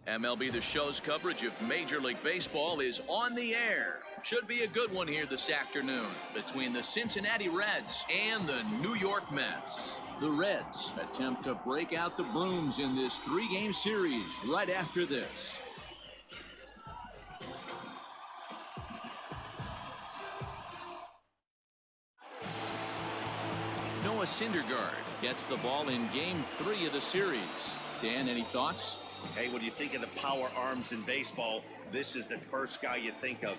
MLB The Show's coverage of Major League Baseball is on the air. Should be a good one here this afternoon between the Cincinnati Reds and the New York Mets. The Reds attempt to break out the brooms in this three-game series right after this. Noah Syndergaard gets the ball in Game 3 of the series. Dan, any thoughts? Hey, when you think of the power arms in baseball, this is the first guy you think of.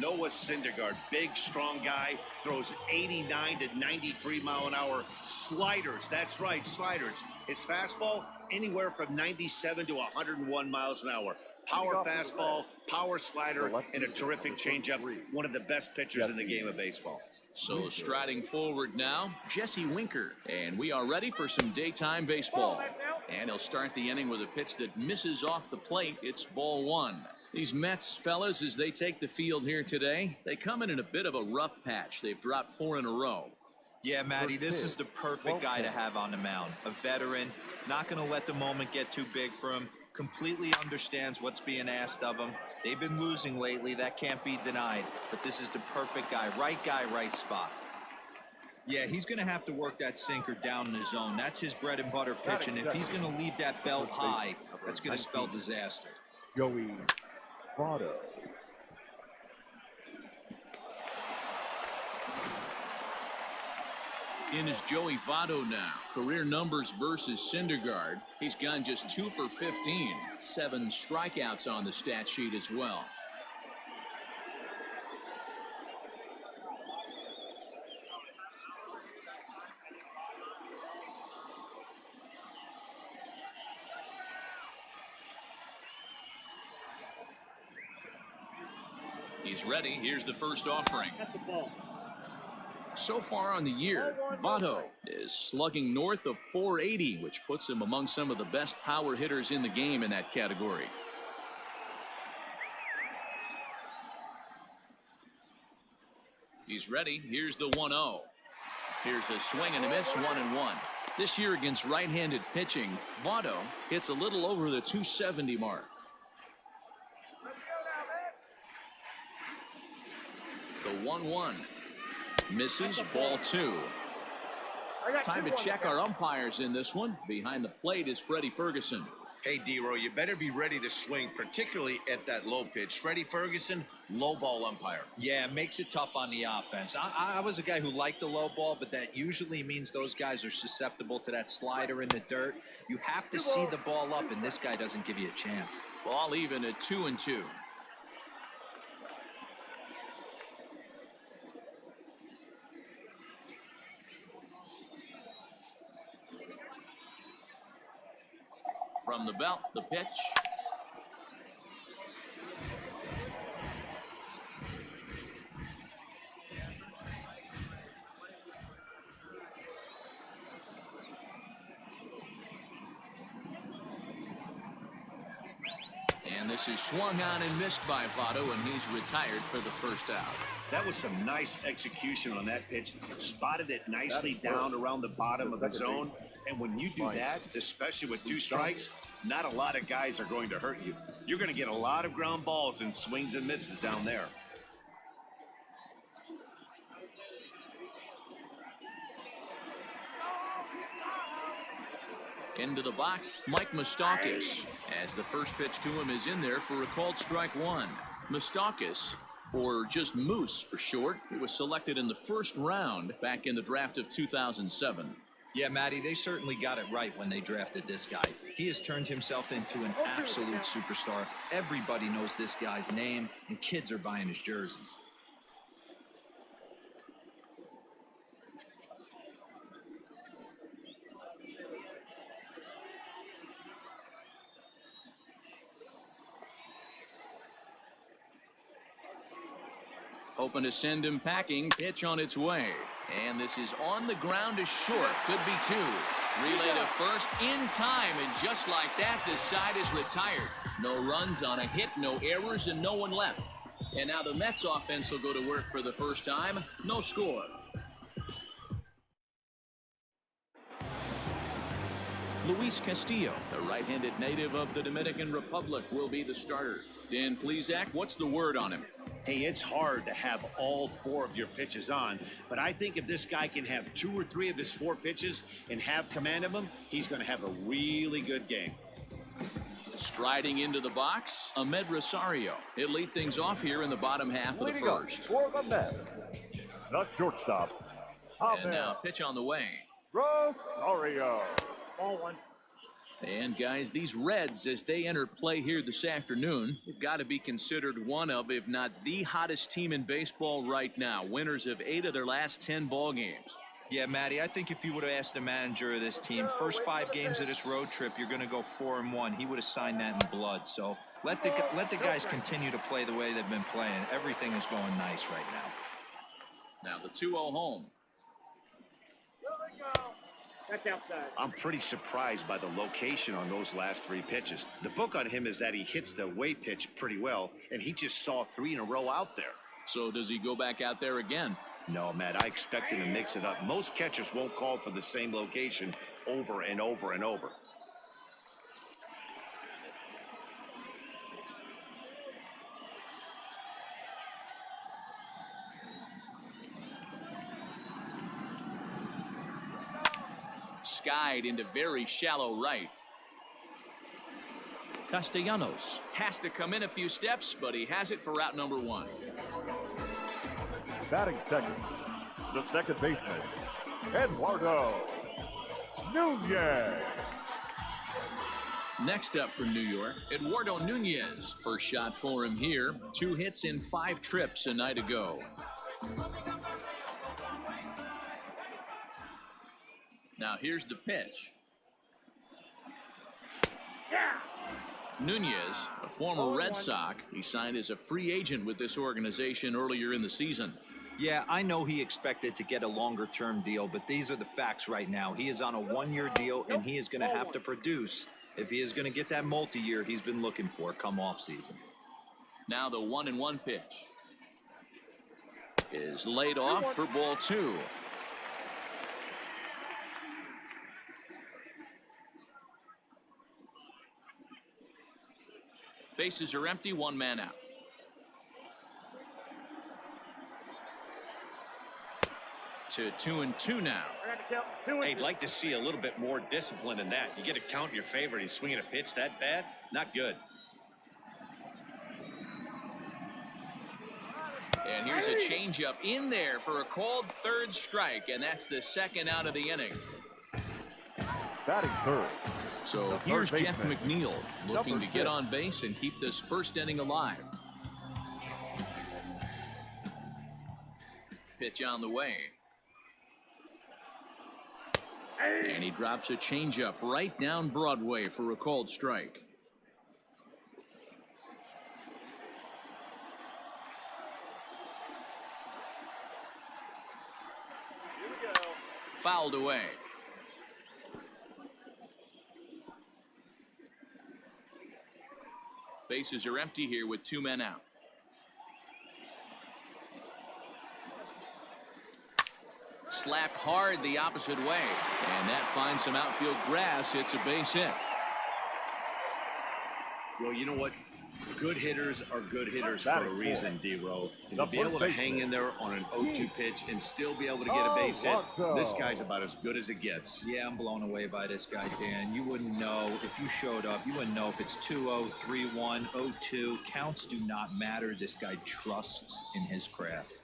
Noah Syndergaard, big, strong guy, throws 89 to 93 mile an hour sliders. That's right, sliders. His fastball, anywhere from 97 to 101 miles an hour. Power fastball, power slider, and a terrific changeup. One of the best pitchers in the game of baseball. So striding forward now, Jesse Winker. And we are ready for some daytime baseball. And he'll start the inning with a pitch that misses off the plate. It's ball one. These Mets, fellas, as they take the field here today, they come in a bit of a rough patch. They've dropped 4 in a row. Yeah, Matty, this is the perfect guy to have on the mound. A veteran, not going to let the moment get too big for him. Completely understands what's being asked of him. They've been losing lately. That can't be denied. But this is the perfect guy, right spot. Yeah, he's going to have to work that sinker down in the zone. That's his bread and butter pitch. And if he's going to leave that belt high, that's going to spell disaster. Joey Votto. In is Joey Votto now. Career numbers versus Syndergaard. He's gone just 2 for 15. 7 strikeouts on the stat sheet as well. He's ready. Here's the first offering. So far on the year, Votto is slugging north of 480, which puts him among some of the best power hitters in the game in that category. He's ready. Here's the 1-0. Here's a swing and a miss, 1-1. This year against right-handed pitching, Votto hits a little over the 270 mark. The 1-1. Misses, ball 2. Time to check our umpires in this one. Behind the plate is Freddie Ferguson. Hey, D-Row, you better be ready to swing, particularly at that low pitch. Freddie Ferguson, low ball umpire. Yeah, it makes it tough on the offense. I was a guy who liked the low ball, but that usually means those guys are susceptible to that slider in the dirt. You have to see the ball up, and this guy doesn't give you a chance. Ball even at 2-2. From the belt, the pitch. And this is swung on and missed by Votto, and he's retired for the first out. That was some nice execution on that pitch. Spotted it nicely down around the bottom of the zone. And when you do that, especially with 2 strikes, not a lot of guys are going to hurt you. You're going to get a lot of ground balls and swings and misses down there. Into the box, Mike Moustakas, as the first pitch to him is in there for a called strike 1. Moustakas, or just Moose for short, he was selected in the first round back in the draft of 2007. Yeah, Matty, they certainly got it right when they drafted this guy. He has turned himself into an absolute superstar. Everybody knows this guy's name, and kids are buying his jerseys. Hoping to send him packing. Pitch on its way. And this is on the ground to short. Could be 2. Relay to first in time. And just like that, the side is retired. No runs on a hit, no errors, and no one left. And now the Mets offense will go to work for the first time. No score. Luis Castillo, the right-handed native of the Dominican Republic, will be the starter. Dan Plesac, what's the word on him? Hey, it's hard to have all 4 of your pitches on, but I think if this guy can have 2 or 3 of his 4 pitches and have command of them, he's going to have a really good game. Striding into the box, Ahmed Rosario. He'll lead things off here in the bottom half of the first. For the Mets, the shortstop, And now pitch on the way. Rosario. Ball 1. And guys, these Reds, as they enter play here this afternoon, have got to be considered one of, if not the hottest team in baseball right now. Winners of 8 of their last 10 ball games. Yeah, Matty, I think if you would have asked the manager of this team, first 5 games of this road trip, you're going to go 4-1. He would have signed that in blood. So let the guys continue to play the way they've been playing. Everything is going nice right now. Now the 2-0 home. That's outside. I'm pretty surprised by the location on those last 3 pitches. The book on him is that he hits the away pitch pretty well, and he just saw 3 in a row out there. So does he go back out there again? No, Matt, I expect him to mix it up. Most catchers won't call for the same location over and over and over. Skied into very shallow right. Castellanos has to come in a few steps, but he has it for route number 1. Batting second, the second baseman, Eduardo Nunez. Next up for New York, Eduardo Nunez. First shot for him here. 2 hits in 5 trips a night ago. Now here's the pitch. Nunez, a former Red Sox, he signed as a free agent with this organization earlier in the season. Yeah, I know he expected to get a longer-term deal, but these are the facts right now. He is on a 1-year deal, and he is going to have to produce if he is going to get that multi-year he's been looking for come off-season. Now the 1-1 pitch is laid off for ball 2. Bases are empty, 1 man out. To 2-2 now. Hey, I'd like to see a little bit more discipline in that. You get a count in your favor and he's swinging a pitch that bad? Not good. And here's a changeup in there for a called 3rd strike, and that's the 2nd out of the inning. Batting third. So here's Jeff McNeil looking to get on base and keep this first inning alive. Pitch on the way. And he drops a changeup right down Broadway for a called strike. Fouled away. Bases are empty here with 2 men out. Slapped hard the opposite way, and that finds some outfield grass. It's a base hit. Well, you know what? Good hitters are good hitters for a reason, D-Row. And to be able to hang in there on an 0-2 pitch and still be able to get a base hit, this guy's about as good as it gets. Yeah, I'm blown away by this guy, Dan. You wouldn't know if you showed up. You wouldn't know if it's 2-0, 3-1, 0-2. Counts do not matter. This guy trusts in his craft.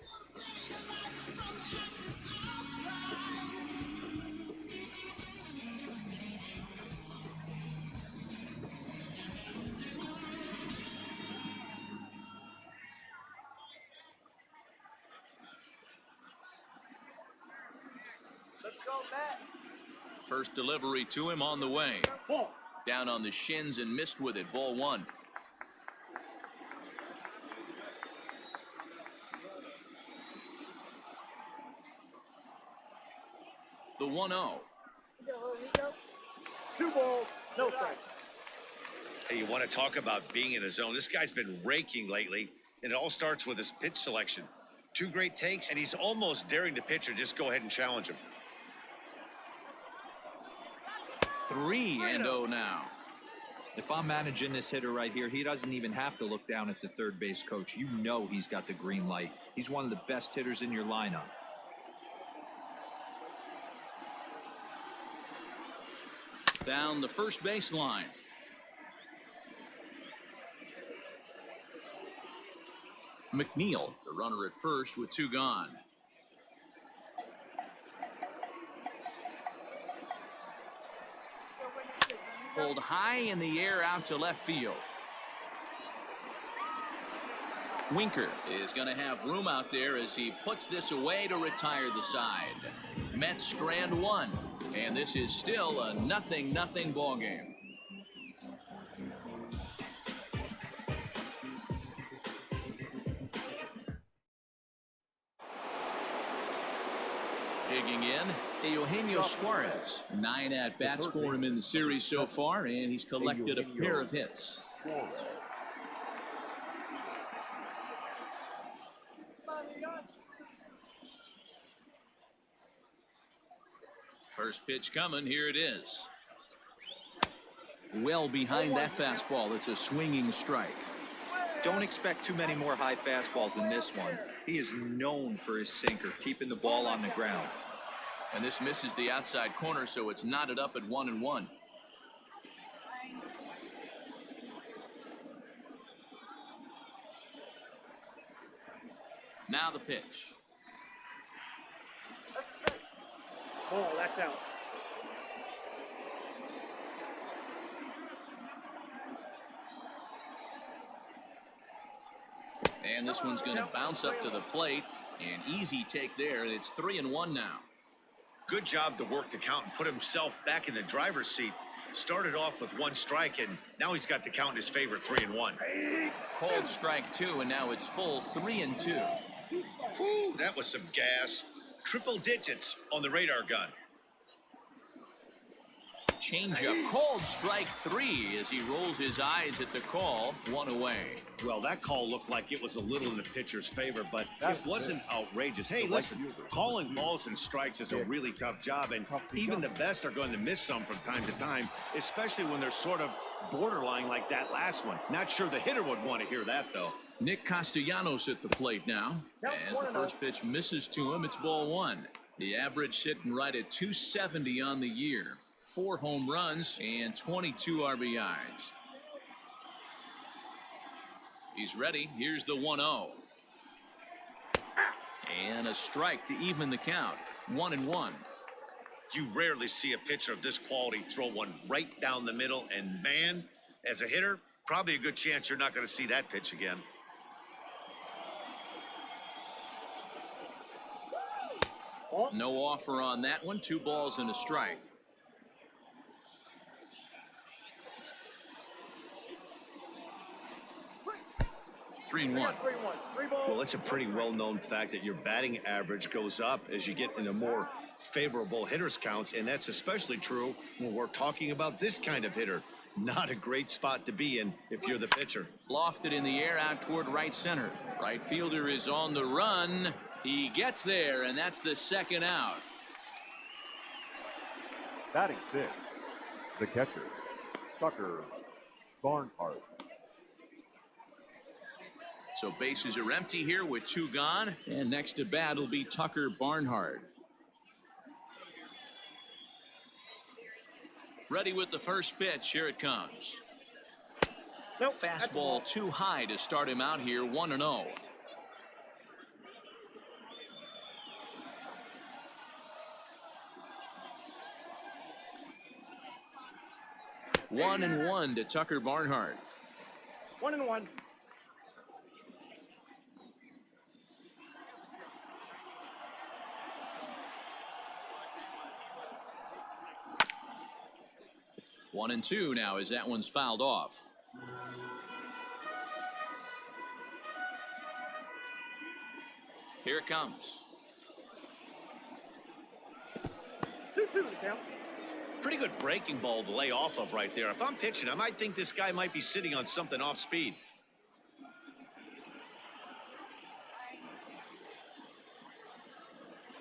First delivery to him on the way. Down on the shins and missed with it. Ball 1. The 1-0. 2 balls, no strike. Hey, you want to talk about being in a zone? This guy's been raking lately, and it all starts with his pitch selection. 2 great takes, and he's almost daring the pitcher just go ahead and challenge him. 3-0 now. If I'm managing this hitter right here, he doesn't even have to look down at the third base coach. You know he's got the green light. He's one of the best hitters in your lineup. Down the first baseline. McNeil, the runner at first with 2 gone. Pulled high in the air out to left field. Winker is going to have room out there as he puts this away to retire the side. Mets strand 1, and this is still a 0-0 ball game. Digging in, Eugenio Suarez. 9 at-bats for him in the series so far, and he's collected a pair of hits. First pitch coming, here it is. Well behind that fastball, it's a swinging strike. Don't expect too many more high fastballs in this one. He is known for his sinker, keeping the ball on the ground. And this misses the outside corner, so it's knotted up at 1-1. Now the pitch. Ball, that's out. And this one's going to bounce up to the plate. An easy take there, and it's 3-1 now. Good job to work the count and put himself back in the driver's seat. Started off with 1 strike, and now he's got the count in his favor, 3-1. Called strike 2, and now it's full 3-2. Whew, that was some gas. Triple digits on the radar gun. Changeup, called strike 3 as he rolls his eyes at the call. 1 away. Well, that call looked like it was a little in the pitcher's favor, but it wasn't outrageous. Hey, listen, calling balls and strikes is a really tough job, and even the best are going to miss some from time to time, especially when they're sort of borderline like that last one. Not sure the hitter would want to hear that, though. Nick Castellanos at the plate now. As the first pitch misses to him, it's ball 1. The average sitting right at 270 on the year. 4 home runs and 22 RBIs. He's ready. Here's the 1-0. And a strike to even the count. 1-1. You rarely see a pitcher of this quality throw one right down the middle, and man, as a hitter, probably a good chance you're not going to see that pitch again. No offer on that one. 2 balls and a strike. Three and one. Well, it's a pretty well-known fact that your batting average goes up as you get into more favorable hitters counts, and that's especially true when we're talking about this kind of hitter. Not a great spot to be in if you're the pitcher. Lofted in the air out toward right center. Right fielder is on the run. He gets there, and that's the 2nd out. Batting 6, the catcher, Tucker Barnhart. So bases are empty here with 2 gone, and next to bat will be Tucker Barnhart. Ready with the first pitch. Here it comes. Nope. Fastball too high to start him out here. 1-0. One and one to Tucker Barnhart. 1-1. One and two now as that one's fouled off. Here it comes. 2-2 to count. Pretty good breaking ball to lay off of right there. If I'm pitching, I might think this guy might be sitting on something off speed.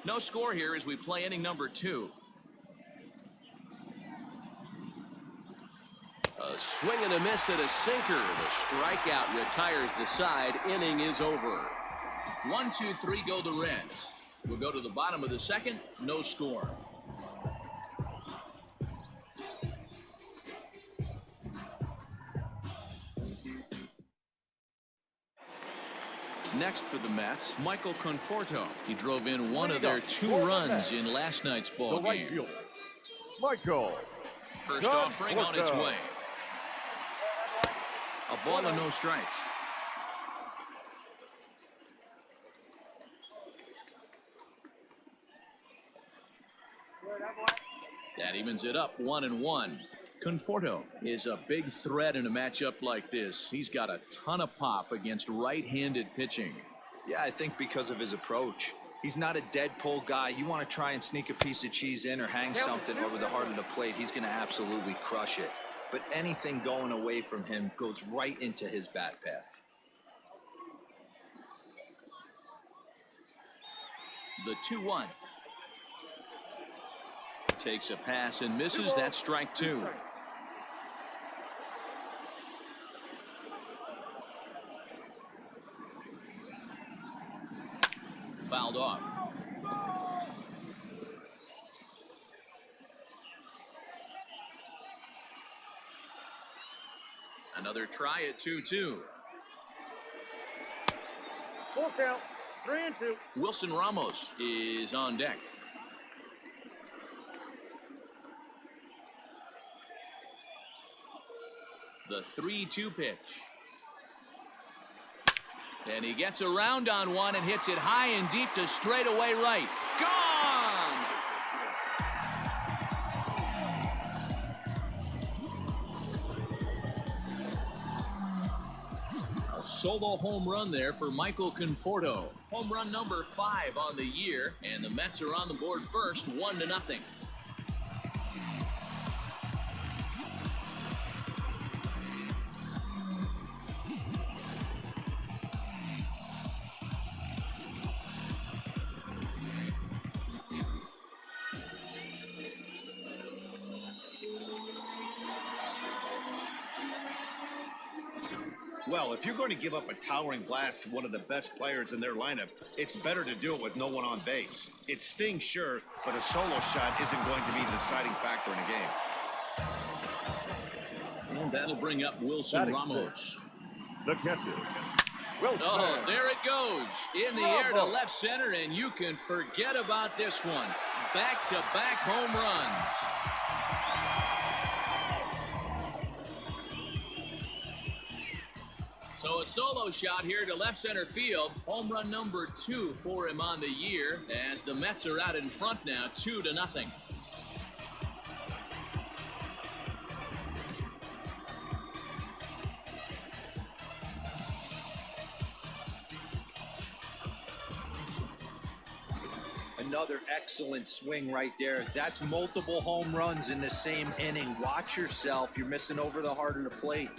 No score here as we play inning number 2. Swing and a miss at a sinker. The strikeout retires the side. Inning is over. 1-2-3 go the Reds. We'll go to the bottom of the second. No score. Next for the Mets, Michael Conforto. He drove in one of their 2 runs in last night's ball The right game. fielder, Michael. First offering on its way. A ball and no strikes. That evens it up 1-1. Conforto is a big threat in a matchup like this. He's got a ton of pop against right-handed pitching. Yeah, I think because of his approach. He's not a dead pull guy. You want to try and sneak a piece of cheese in or hang something over the heart of the plate, he's going to absolutely crush it. But anything going away from him goes right into his bat path. The 2-1. Takes a pass and misses. That's strike 2. Fouled off. Another try at 2-2. Full count. 3-2. Wilson Ramos is on deck. The 3-2 pitch. And he gets around on one and hits it high and deep to straightaway right. Gone! A solo home run there for Michael Conforto. Home run number 5 on the year, and the Mets are on the board first, 1-0. Well, if you're going to give up a towering blast to one of the best players in their lineup, it's better to do it with no one on base. It stings, sure, but a solo shot isn't going to be the deciding factor in a game. And that'll bring up Wilson Ramos. The catcher. Oh, there it goes. In the air to left center, and you can forget about this one. Back-to-back home runs. So a solo shot here to left center field. Home run number 2 for him on the year, as the Mets are out in front now, 2-0. Another excellent swing right there. That's multiple home runs in the same inning. Watch yourself. You're missing over the heart of the plate.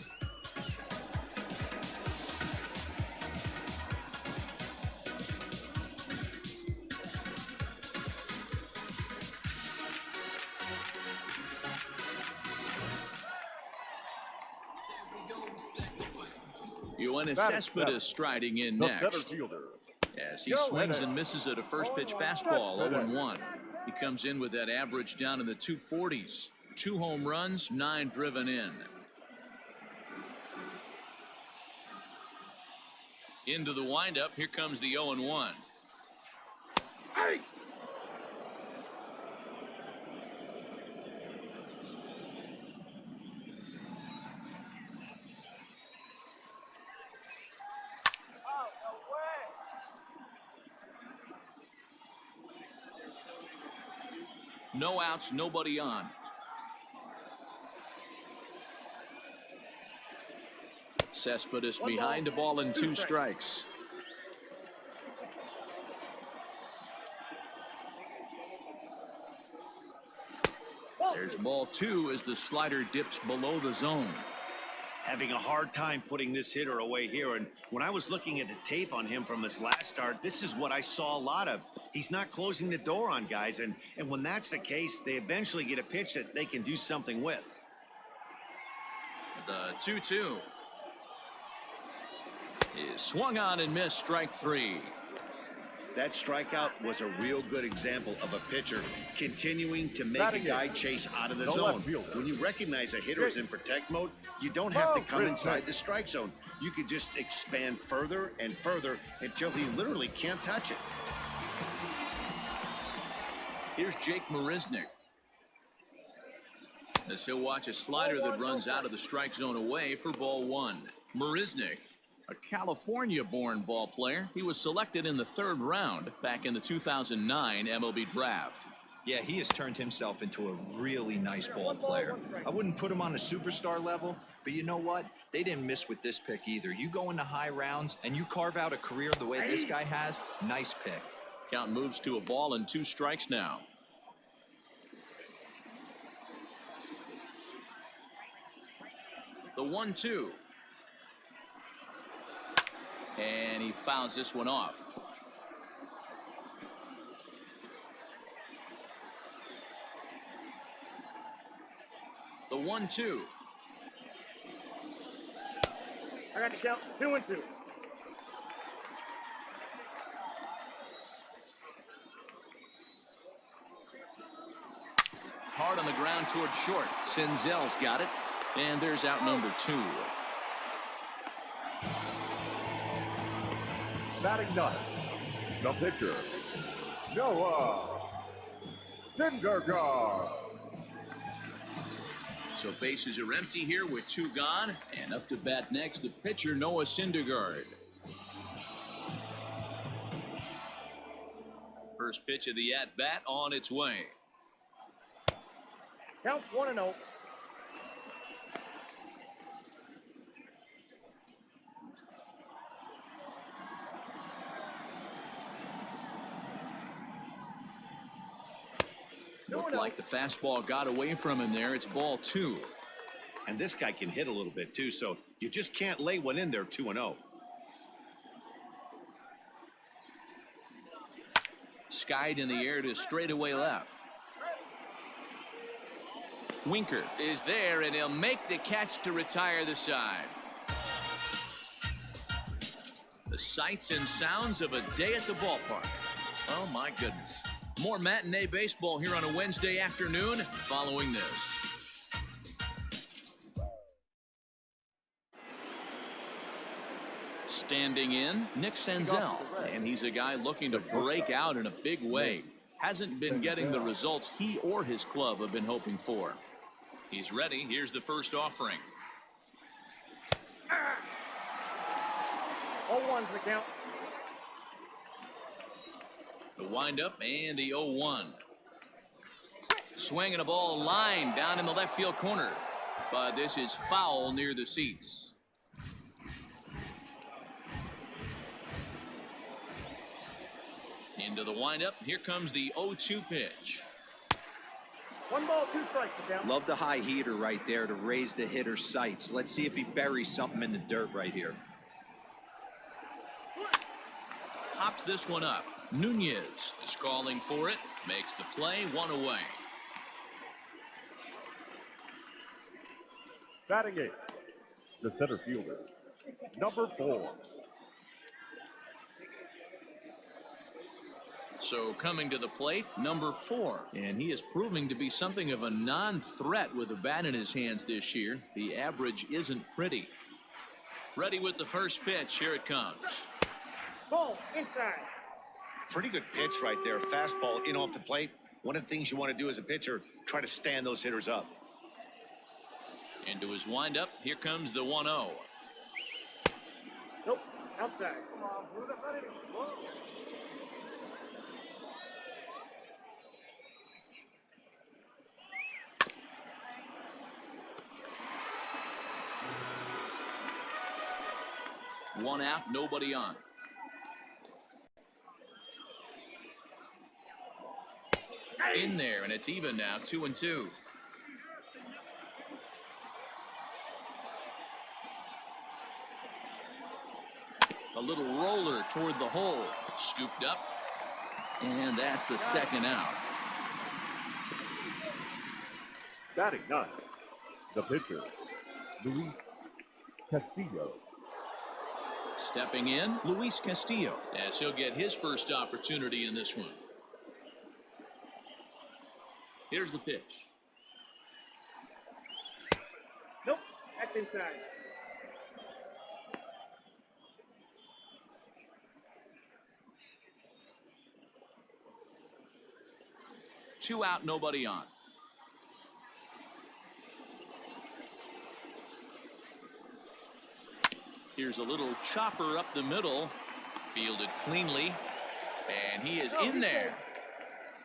Yoenis Cespedes striding in The center next. fielder. As he swings and misses at a first pitch fastball, 0-1. He comes in with that average down in the 240s. 2 home runs, 9 driven in. Into the windup, here comes the 0-1. Hey! No outs, nobody on. Cespedes behind a ball and 2 strikes. There's ball 2 as the slider dips below the zone. Having a hard time putting this hitter away here. And when I was looking at the tape on him from his last start, this is what I saw a lot of. He's not closing the door on guys. And when that's the case, they eventually get a pitch that they can do something with. The 2-2 is swung on and missed. Strike three. That strikeout was a real good example of a pitcher continuing to make a guy chase out of the zone. When you recognize a hitter is in protect mode, you don't have to come inside the strike zone. You can just expand further and further until he literally can't touch it. Here's Jake Marisnick, as he'll watch a slider that runs out of the strike zone away for ball one. Marisnick, a California-born ball player. He was selected in the 3rd round back in the 2009 MLB draft. Yeah, he has turned himself into a really nice ball player. I wouldn't put him on a superstar level, but you know what? They didn't miss with this pick either. You go into high rounds and you carve out a career the way this guy has, nice pick. Count moves to a ball and 2 strikes now. The 1-2. And he fouls this one off. The 1-2. I got to count 2-2. Hard on the ground toward short. Senzel's got it. And there's out number 2. Batting ninth, the pitcher, Noah Syndergaard. So bases are empty here with 2 gone. And up to bat next, the pitcher, Noah Syndergaard. First pitch of the at-bat on its way. Count 1-0. Looked like the fastball got away from him there. It's ball 2. And this guy can hit a little bit too, so you just can't lay one in there 2-0. Skied in the air to straightaway left. Winker is there, and he'll make the catch to retire the side. The sights and sounds of a day at the ballpark. Oh, my goodness. More matinee baseball here on a Wednesday afternoon following this. Standing in, Nick Senzel, and he's a guy looking to break out in a big way. Hasn't been getting the results he or his club have been hoping for. He's ready. Here's the first offering. 0-1's the count. The windup and the 0-1. Swinging a ball line down in the left field corner. But this is foul near the seats. Into the windup. Here comes the 0-2 pitch. 1 ball, 2 strikes the count. Love the high heater right there to raise the hitter's sights. Let's see if he buries something in the dirt right here. Hops this one up. Nunez is calling for it. Makes the play, 1 away. Batting eighth, the center fielder, number 4. So coming to the plate, number 4. And he is proving to be something of a non-threat with a bat in his hands this year. The average isn't pretty. Ready with the first pitch. Here it comes. Ball inside. Pretty good pitch right there. Fastball in off the plate. One of the things you want to do as a pitcher, try to stand those hitters up. Into his windup. Here comes the 1-0. Nope. Outside. Come on, buddy. One out, nobody on. In there, and it's even now, 2-2. A little roller toward the hole. Scooped up. And that's the second out. Batting ninth, the pitcher, Luis Castillo. Stepping in, Luis Castillo, as he'll get his first opportunity in this one. Here's the pitch. Nope. That's inside. Two out, nobody on. Here's a little chopper up the middle. Fielded cleanly. And he is in there.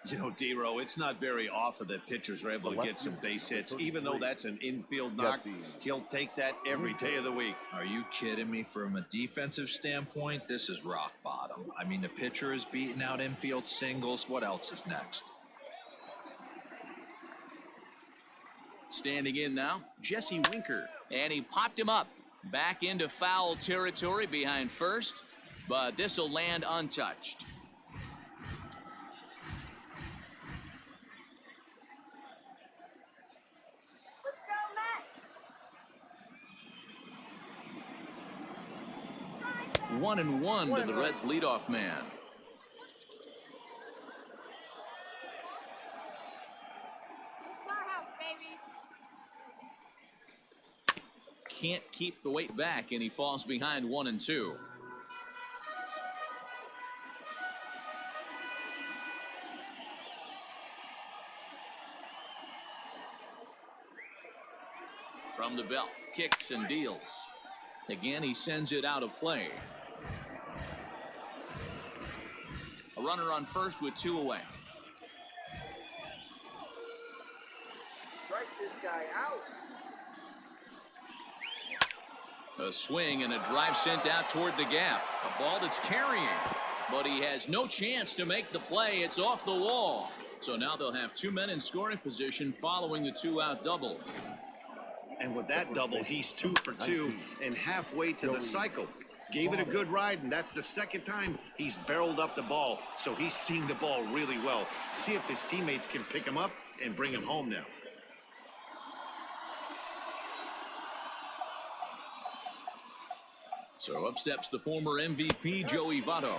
You know, D-Row, it's not very often that pitchers are able to get some base hits. Even though that's an infield knock, he'll take that every day of the week. Are you kidding me? From a defensive standpoint, this is rock bottom. I mean, the pitcher is beating out infield singles. What else is next? Standing in now, Jesse Winker. And he popped him up. Back into foul territory behind first. But this will land untouched. One and one to the Reds leadoff man. Can't keep the weight back, and he falls behind 1-2. From the belt, kicks and deals. Again, he sends it out of play. A runner on first with two away. Strike this guy out. A swing and a drive sent out toward the gap. A ball that's carrying, but he has no chance to make the play. It's off the wall. So now they'll have two men in scoring position following the two-out double. And with that double, he's 2 for 2 and halfway to the cycle. Gave it a good ride, and that's the second time he's barreled up the ball. So he's seeing the ball really well. See if his teammates can pick him up and bring him home now. So up steps the former MVP, Joey Votto,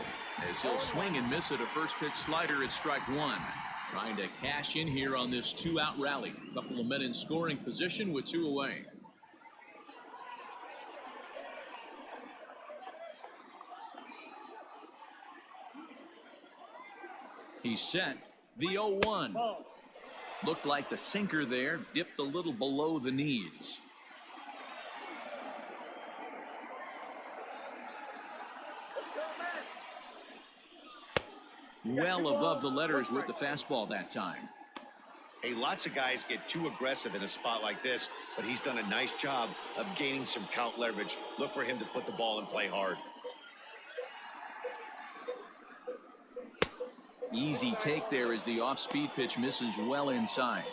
as he'll swing and miss at a first pitch slider at strike one. Trying to cash in here on this two-out rally. A couple of men in scoring position with two away. He's set. The 0-1. Looked like the sinker there, dipped a little below the knees. Well above the letters with the fastball that time. Hey, lots of guys get too aggressive in a spot like this, but he's done a nice job of gaining some count leverage. Look for him to put the ball and play hard. Easy take there as the off-speed pitch misses well inside.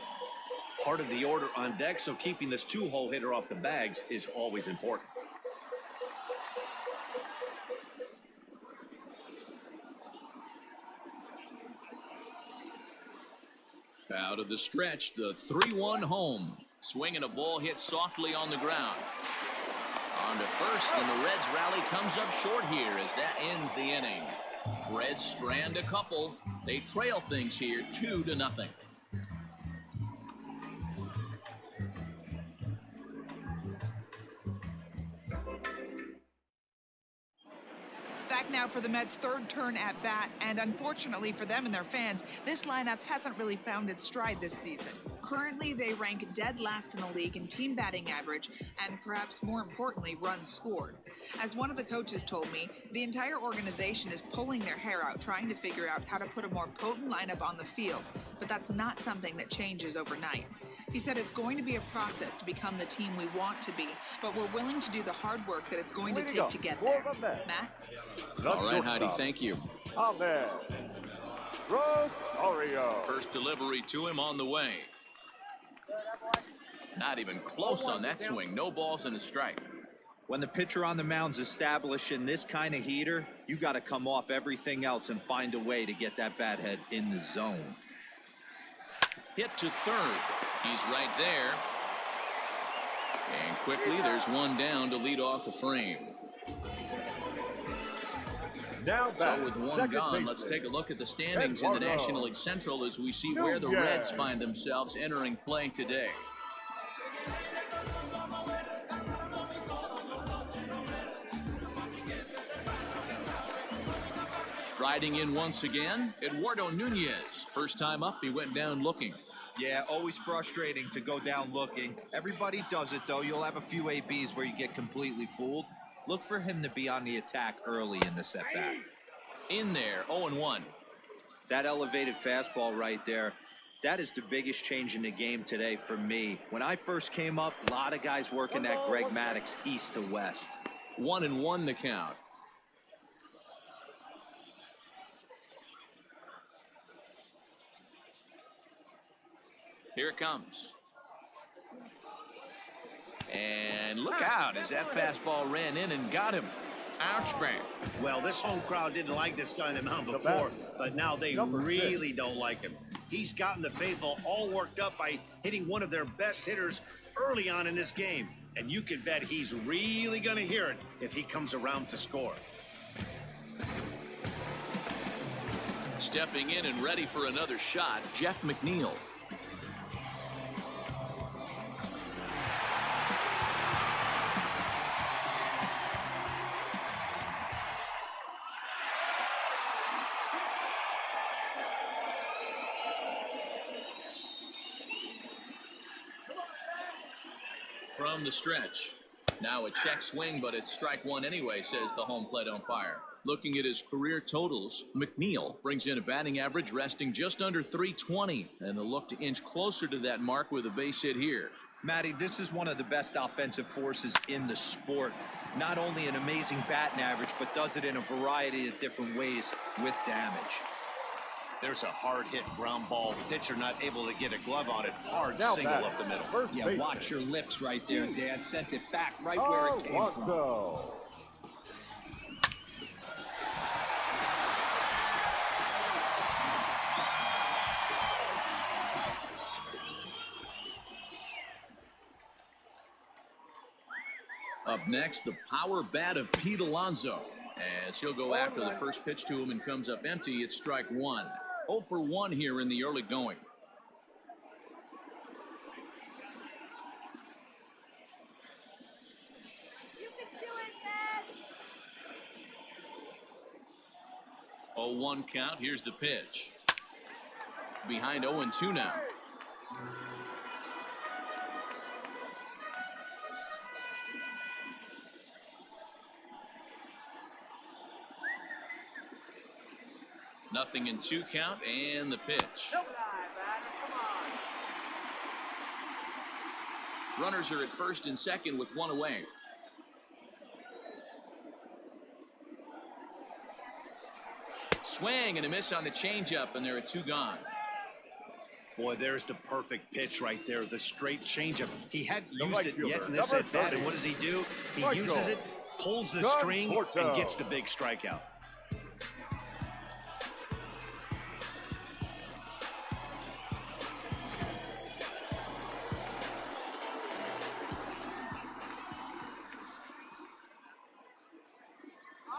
Part of the order on deck, so keeping this two-hole hitter off the bags is always important. Out of the stretch, the 3-1 home. Swing and a ball hit softly on the ground. On to first, and the Reds rally comes up short here as that ends the inning. Reds strand a couple. They trail things here 2-0. Back now for the Mets' third turn at bat, and unfortunately for them and their fans, this lineup hasn't really found its stride this season. Currently, they rank dead last in the league in team batting average, and perhaps more importantly, runs scored. As one of the coaches told me, the entire organization is pulling their hair out trying to figure out how to put a more potent lineup on the field, but that's not something that changes overnight. He said it's going to be a process to become the team we want to be, but we're willing to do the hard work that it's going to take to get there. Matt? All right, Heidi, thank you. Ahmed Rosario. First delivery to him on the way. Not even close on that swing. No balls and a strike. When the pitcher on the mound's establishing this kind of heater, you got to come off everything else and find a way to get that bat head in the zone. Hit to third. He's right there. And quickly, there's one down to lead off the frame. Now So with one gone, let's take a look at the standings in the National League Central as we see where the Reds find themselves entering play today. Striding in once again, Eduardo Nunez. First time up, he went down looking. Yeah, always frustrating to go down looking. Everybody does it, though. You'll have a few ABs where you get completely fooled. Look for him to be on the attack early in the setback. In there, 0-1. That elevated fastball right there, that is the biggest change in the game today for me. When I first came up, a lot of guys working that Greg Maddux east to west. 1-1 the count. Here it comes. And look out as that fastball ran in and got him. Ouch, man. Well, this home crowd didn't like this guy on the mound before, but now they really don't like him. He's gotten the faithful all worked up by hitting one of their best hitters early on in this game. And you can bet he's really going to hear it if he comes around to score. Stepping in and ready for another shot, Jeff McNeil. From the stretch. Now a check swing, but it's strike one anyway, says the home plate umpire. Looking at his career totals, McNeil brings in a batting average resting just under .320, and the look to inch closer to that mark with a base hit here. Matty, this is one of the best offensive forces in the sport. Not only an amazing batting average, but does it in a variety of different ways with damage. There's a hard hit ground ball. Pitcher not able to get a glove on it. Hard Now single up the middle. Yeah, watch your lips right there, Dan. Sent it back right where it came from. Up next, the power bat of Pete Alonso. As he'll go after the first pitch to him and comes up empty, it's strike one. 0 for 1 here in the early going. You can do it, Dad. 0-1 count. Here's the pitch. Behind 0-2 now. Nothing in 2 count, and the pitch. Come on. Runners are at first and second with one away. Swing and a miss on the changeup, and there are 2 gone. Boy, there's the perfect pitch right there. The straight changeup. He hadn't used it yet in this at bat, and what does he do? He uses it, pulls the string, and gets the big strikeout.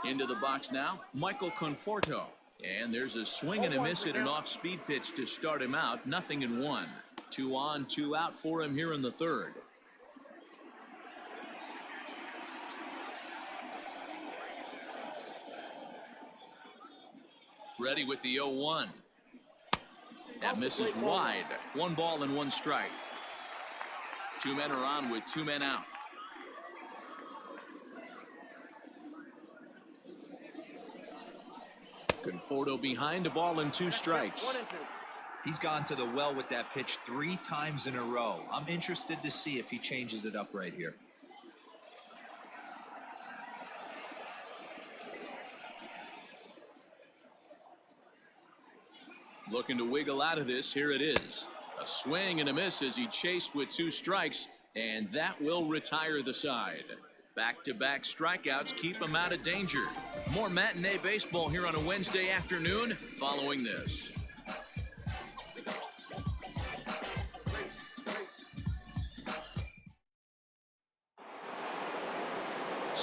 Into the box now, Michael Conforto. And there's a swing and a miss at an off-speed pitch to start him out. Nothing in 1. 2 on, 2 out for him here in the third. Ready with the 0-1. That misses wide. 1 ball and 1 strike. 2 men are on with 2 men out. Conforto behind, a ball and 2 strikes. He's gone to the well with that pitch 3 times in a row. I'm interested to see if he changes it up right here. Looking to wiggle out of this. Here it is. A swing and a miss as he chased with 2 strikes, and that will retire the side. Back-to-back strikeouts keep him out of danger. More matinee baseball here on a Wednesday afternoon following this.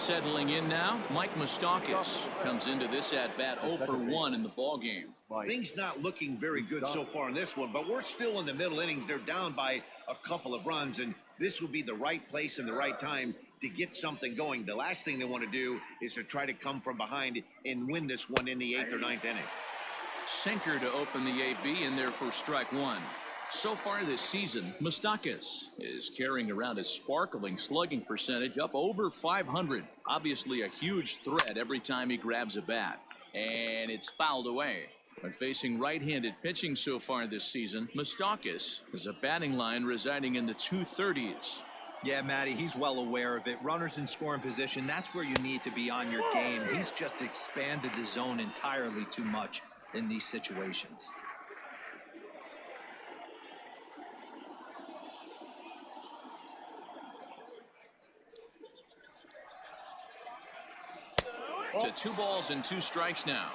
Settling in now, Mike Moustakas comes into this at-bat 0 for 1 in the ballgame. Things not looking very good so far in this one, but we're still in the middle innings. They're down by a couple of runs, and this would be the right place and the right time to get something going. The last thing they want to do is to try to come from behind and win this one in the 8th or 9th inning. Sinker to open the AB in there for strike one. So far this season, Moustakas is carrying around a sparkling slugging percentage up over 500. Obviously a huge threat every time he grabs a bat. And it's fouled away. When facing right-handed pitching so far this season, Moustakas has a batting line residing in the 230s. Yeah, Matty, he's well aware of it. Runners in scoring position, that's where you need to be on your game. He's just expanded the zone entirely too much in these situations. To 2 balls and 2 strikes now.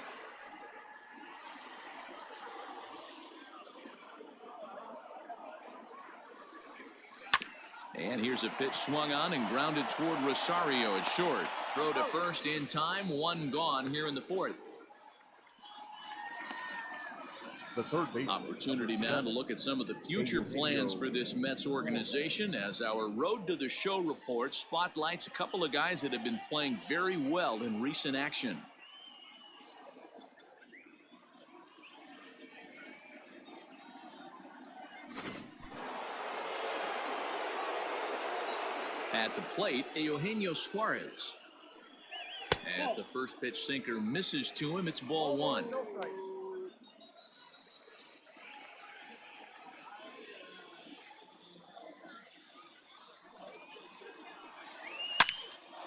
And here's a pitch swung on and grounded toward Rosario at short. Throw to first in time, 1 gone here in the 4th. The third base. Opportunity now to look at some of the future plans for this Mets organization as our Road to the Show report spotlights a couple of guys that have been playing very well in recent action. At the plate, Eugenio Suarez. As the first pitch sinker misses to him, it's ball 1.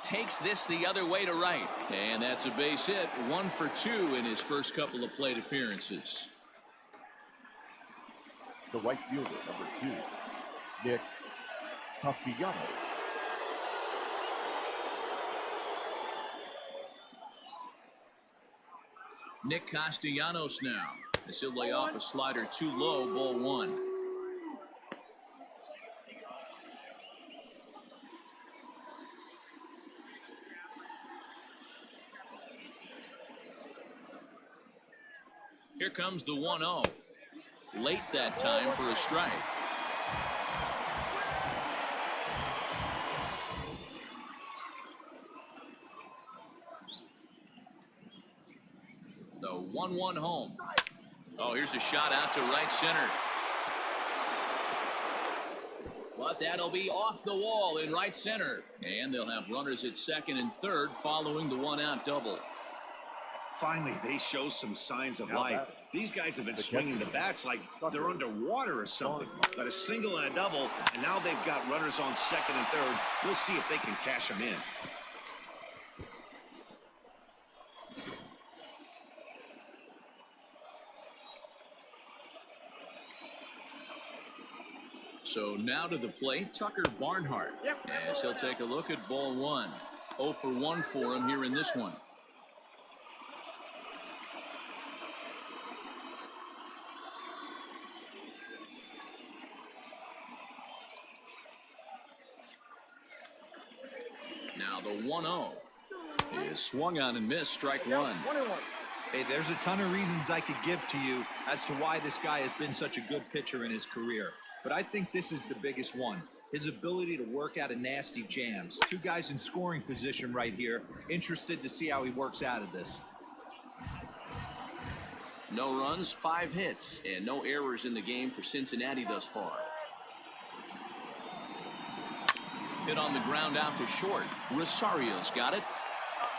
Takes this the other way to right. And that's a base hit. 1 for 2 in his first couple of plate appearances. The right fielder, number 2, Nick Castellanos. Nick Castellanos now. As he'll lay off a slider too low, ball 1. Here comes the 1-0. Late that time for a strike. The 1-1 home. Oh, here's a shot out to right center. But that'll be off the wall in right center. And they'll have runners at second and third following the 1-out double. Finally, they show some signs of life. These guys have been swinging the bats like they're underwater or something. Got a single and a double, and now they've got runners on second and third. We'll see if they can cash them in. So now to the plate, Tucker Barnhart. As he'll take a look at ball 1. 0 for 1 for him here in this one. Now the 1-0 is swung on and missed, strike 1. Hey, there's a ton of reasons I could give to you as to why this guy has been such a good pitcher in his career. But I think this is the biggest one. His ability to work out of nasty jams. 2 guys in scoring position right here. Interested to see how he works out of this. No runs, 5 hits, and no errors in the game for Cincinnati thus far. Hit on the ground out to short. Rosario's got it.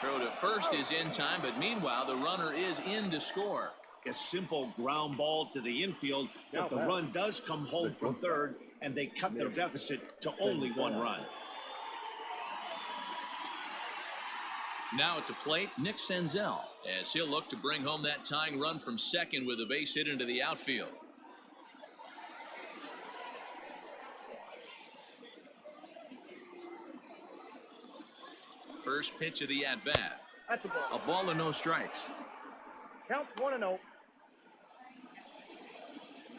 Throw to first is in time, but meanwhile the runner is in to score. A simple ground ball to the infield, but the run does come home from third, and they cut their deficit to only 1 run. Now at the plate, Nick Senzel, as he'll look to bring home that tying run from second with a base hit into the outfield. First pitch of the at-bat. A ball and no strikes. Counts 1-0.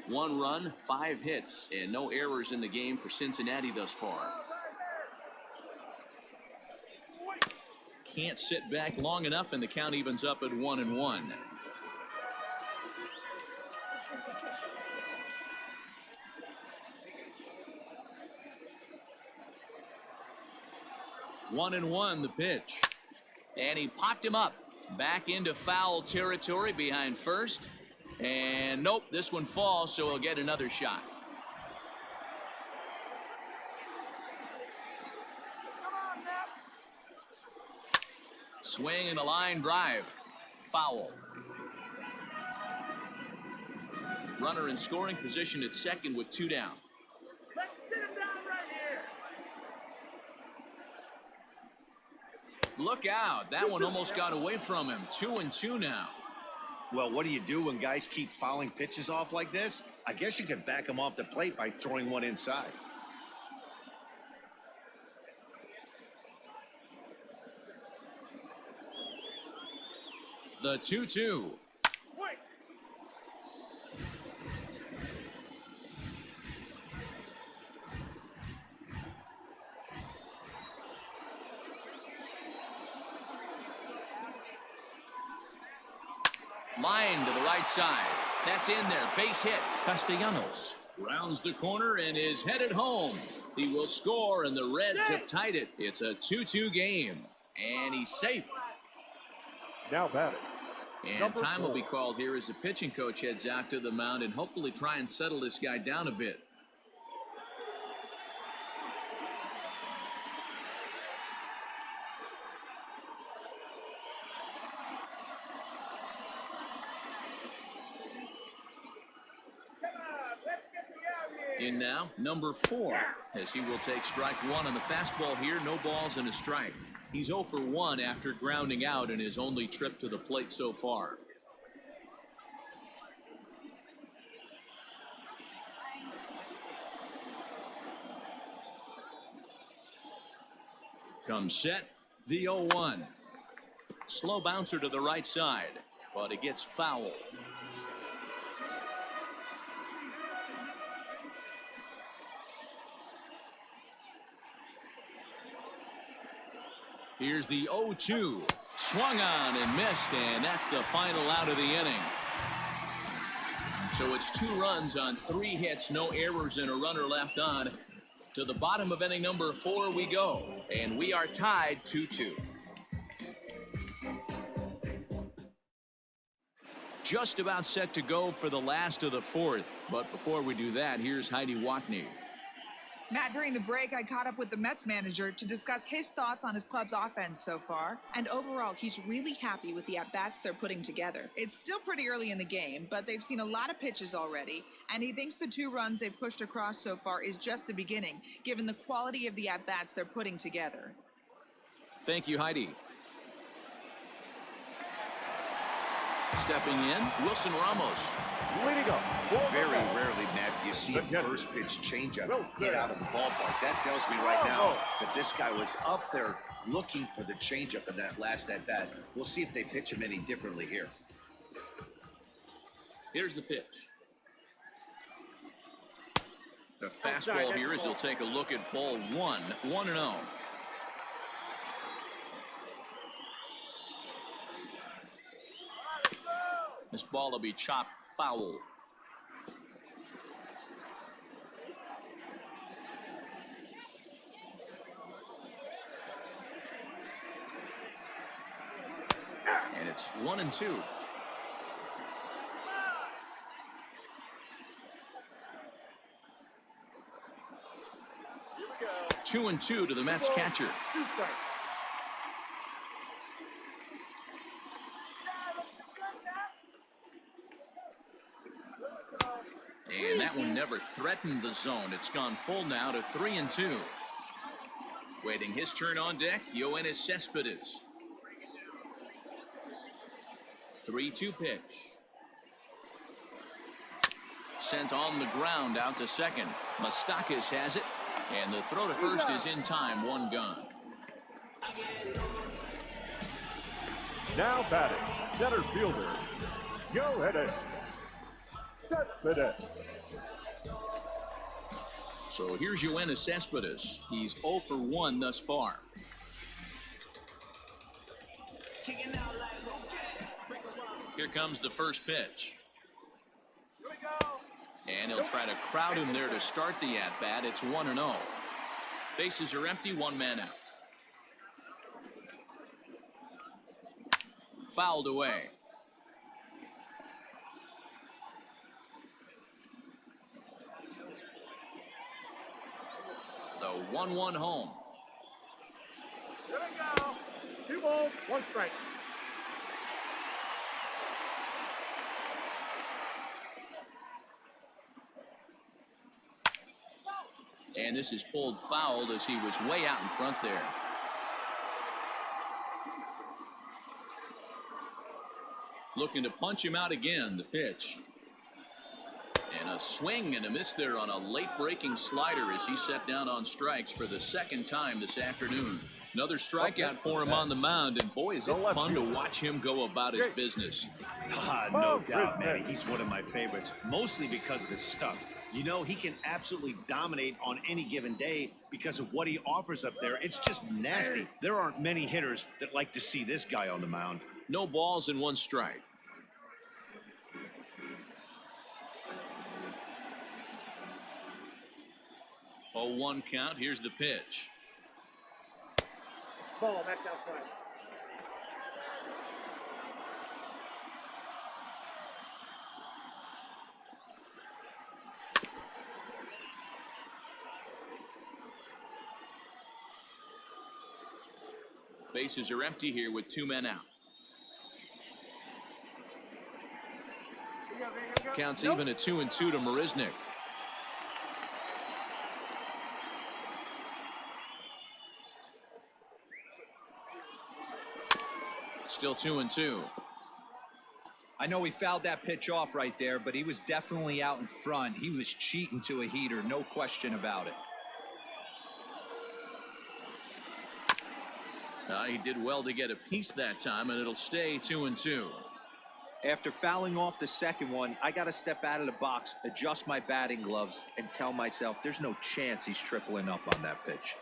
1 run, 5 hits, and no errors in the game for Cincinnati thus far. can't sit back long enough, and the count evens up at 1-1. One and one, the pitch. And he popped him up. Back into foul territory behind first. And nope, this one falls, so he'll get another shot. Swing and a line drive. Foul. Runner in scoring position at second with 2 down. Let's sit him down right here. Look out. That one almost got away from him. 2-2 now. Well, what do you do when guys keep fouling pitches off like this? I guess you can back them off the plate by throwing one inside. The 2-2. Line to the right side. That's in there. Base hit. Castellanos rounds the corner and is headed home. He will score, and the Reds have tied it. It's a 2-2 game, and he's safe. Now batting. And time will be called here as the pitching coach heads out to the mound and hopefully try and settle this guy down a bit. In now, number 4, as he will take strike 1 on the fastball here. No balls and a strike. He's 0 for 1 after grounding out in his only trip to the plate so far. Comes set, the 0-1. Slow bouncer to the right side, but it gets foul. Here's the 0-2. Swung on and missed, and that's the final out of the inning. So it's 2 runs on 3 hits, no errors, and a runner left on. To the bottom of inning number 4 we go, and we are tied 2-2. Just about set to go for the last of the 4th, but before we do that, here's Heidi Watney. Matt, during the break, I caught up with the Mets manager to discuss his thoughts on his club's offense so far. And overall, he's really happy with the at-bats they're putting together. It's still pretty early in the game, but they've seen a lot of pitches already. And he thinks the 2 runs they've pushed across so far is just the beginning, given the quality of the at-bats they're putting together. Thank you, Heidi. Stepping in, Wilson Ramos. Leading up. Very rarely, Matt, do you see a first pitch changeup get out of the ballpark. That tells me right now that this guy was up there looking for the changeup in that last at bat. We'll see if they pitch him any differently here. Here's the pitch. The fastball here as he'll take a look at ball 1, 1-0. This ball will be chopped foul. And it's 1-2. Two and 2 to the Mets catcher. And that one never threatened the zone. It's gone full now to 3-2. Waiting his turn on deck, Yoenis Cespedes. 3-2 pitch. Sent on the ground out to second. Moustakas has it, and the throw to first is in time. 1 gone. Now batting, center fielder, Yoenis Cespedes. So here's Yoenis Cespedes. He's 0 for 1 thus far. Here comes the first pitch. Here we go. And he'll try to crowd him there to start the at-bat. It's 1-0. Bases are empty, one man out. Fouled away. The 1-1 home. Here we go. 2 balls, 1 strike. And this is pulled fouled as he was way out in front there. Looking to punch him out again, the pitch. And a swing and a miss there on a late breaking slider as he set down on strikes for the second time this afternoon. Another strikeout for him on the mound, and boy, is it fun to watch him go about his business. No doubt, Manny. He's one of my favorites, mostly because of his stuff. You know, he can absolutely dominate on any given day because of what he offers up there. It's just nasty. There aren't many hitters that like to see this guy on the mound. No balls and 1 strike. Oh, 1 count. Here's the pitch. Ball, max outside. Bases are empty here with 2 men out. Counts even at 2-2 to Marisnik. Still 2-2. I know he fouled that pitch off right there, but he was definitely out in front. He was cheating to a heater, no question about it. He did well to get a piece that time, and it'll stay 2-2. After fouling off the second one, I got to step out of the box, adjust my batting gloves, and tell myself there's no chance he's tripling up on that pitch.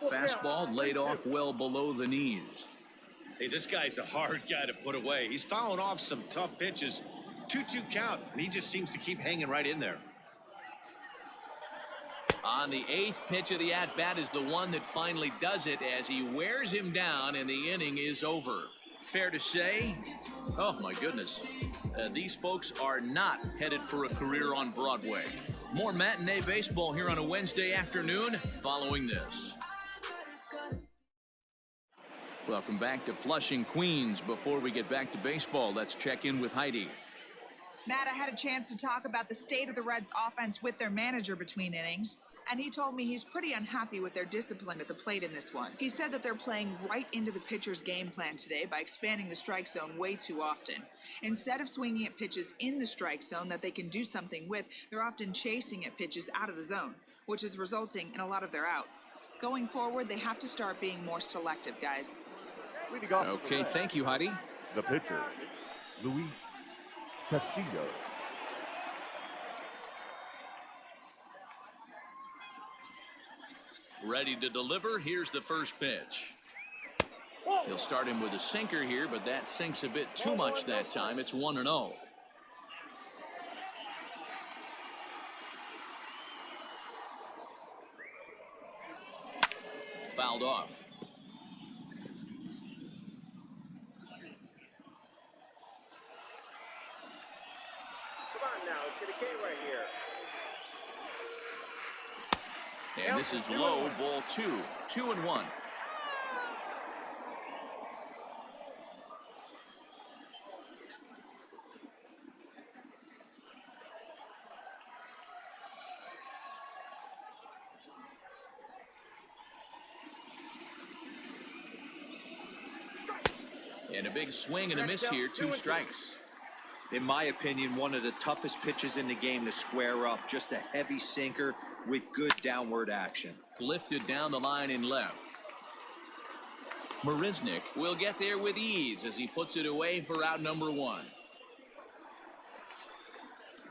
Fastball laid off well below the knees. Hey, this guy's a hard guy to put away. He's fouling off some tough pitches. 2-2 count, and he just seems to keep hanging right in there. On the 8th pitch of the at-bat is the one that finally does it as he wears him down and the inning is over. Fair to say? Oh, my goodness. These folks are not headed for a career on Broadway. More matinee baseball here on a Wednesday afternoon following this. Welcome back to Flushing, Queens. Before we get back to baseball, let's check in with Heidi. Matt, I had a chance to talk about the state of the Reds offense with their manager between innings, and he told me he's pretty unhappy with their discipline at the plate in this one. He said that they're playing right into the pitcher's game plan today by expanding the strike zone way too often. Instead of swinging at pitches in the strike zone that they can do something with, they're often chasing at pitches out of the zone, which is resulting in a lot of their outs. Going forward, they have to start being more selective, guys. Okay, thank you, Heidi. The pitcher, Luis Castillo. Ready to deliver. Here's the first pitch. He'll start him with a sinker here, but that sinks a bit too much that time. It's 1-0. Fouled off. And this is low, ball 2. 2-1. And a big swing and a miss here, 2 strikes. In my opinion, one of the toughest pitches in the game to square up. Just a heavy sinker with good downward action. Lifted down the line in left. Marisnik will get there with ease as he puts it away for out number 1.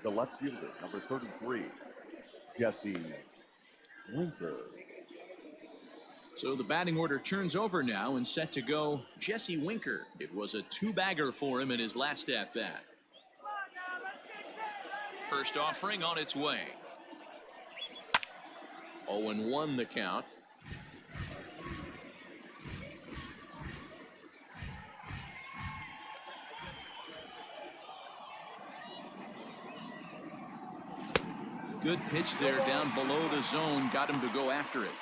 The left fielder, number 33, Jesse Winker. So the batting order turns over now and set to go Jesse Winker. It was a two-bagger for him in his last at-bat. First offering on its way. 0-1 the count. Good pitch there down below the zone. Got him to go after it.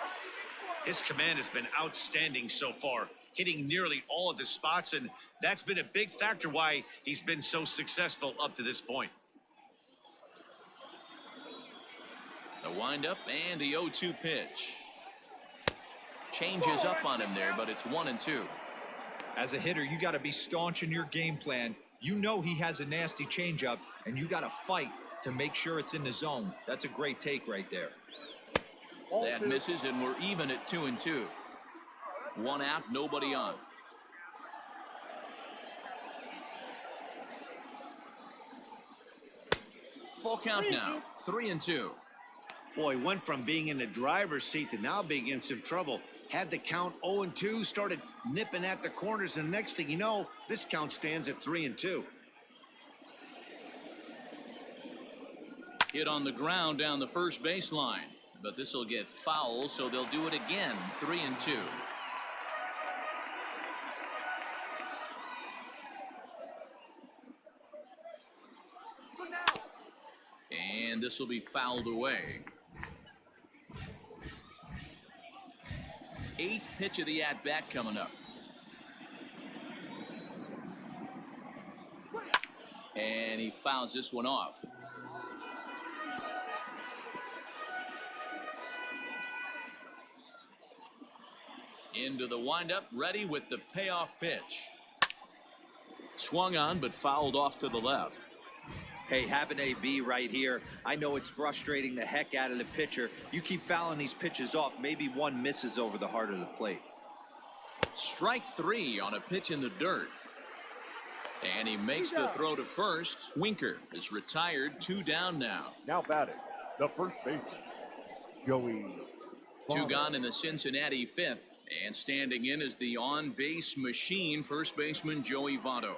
His command has been outstanding so far, hitting nearly all of his spots, and that's been a big factor why he's been so successful up to this point. The windup and the 0-2 pitch. Changes up on him there, but it's 1-2. As a hitter, you got to be staunch in your game plan. You know he has a nasty changeup, and you got to fight to make sure it's in the zone. That's a great take right there. That misses, and we're even at 2-2. One out, nobody on. Full count now, 3-2. Boy, went from being in the driver's seat to now being in some trouble. Had the count 0-2, started nipping at the corners, and next thing you know, this count stands at 3-2. Hit on the ground down the first baseline, but this will get foul, so they'll do it again. 3-2. And this will be fouled away. 8th pitch of the at-bat coming up. And he fouls this one off. Into the windup, ready with the payoff pitch. Swung on, but fouled off to the left. Hey, have an AB right here. I know it's frustrating the heck out of the pitcher. You keep fouling these pitches off, maybe one misses over the heart of the plate. Strike 3 on a pitch in the dirt. And he makes the throw to first. Winker is retired, 2 down now. Now batting, the first baseman, Joey. 2 gone in the Cincinnati 5th. And standing in is the on-base machine, first baseman Joey Votto.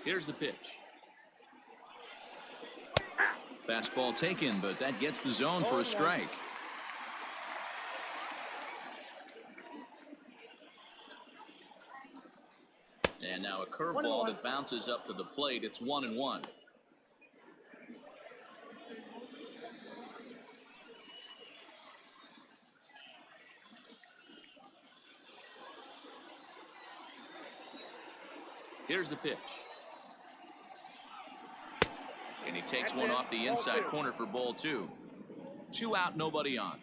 Here's the pitch. Fastball taken, but that gets the zone for a strike. And now a curveball that bounces up to the plate. It's 1-1. Here's the pitch. And he takes one off the inside corner for ball 2. 2 out, nobody on.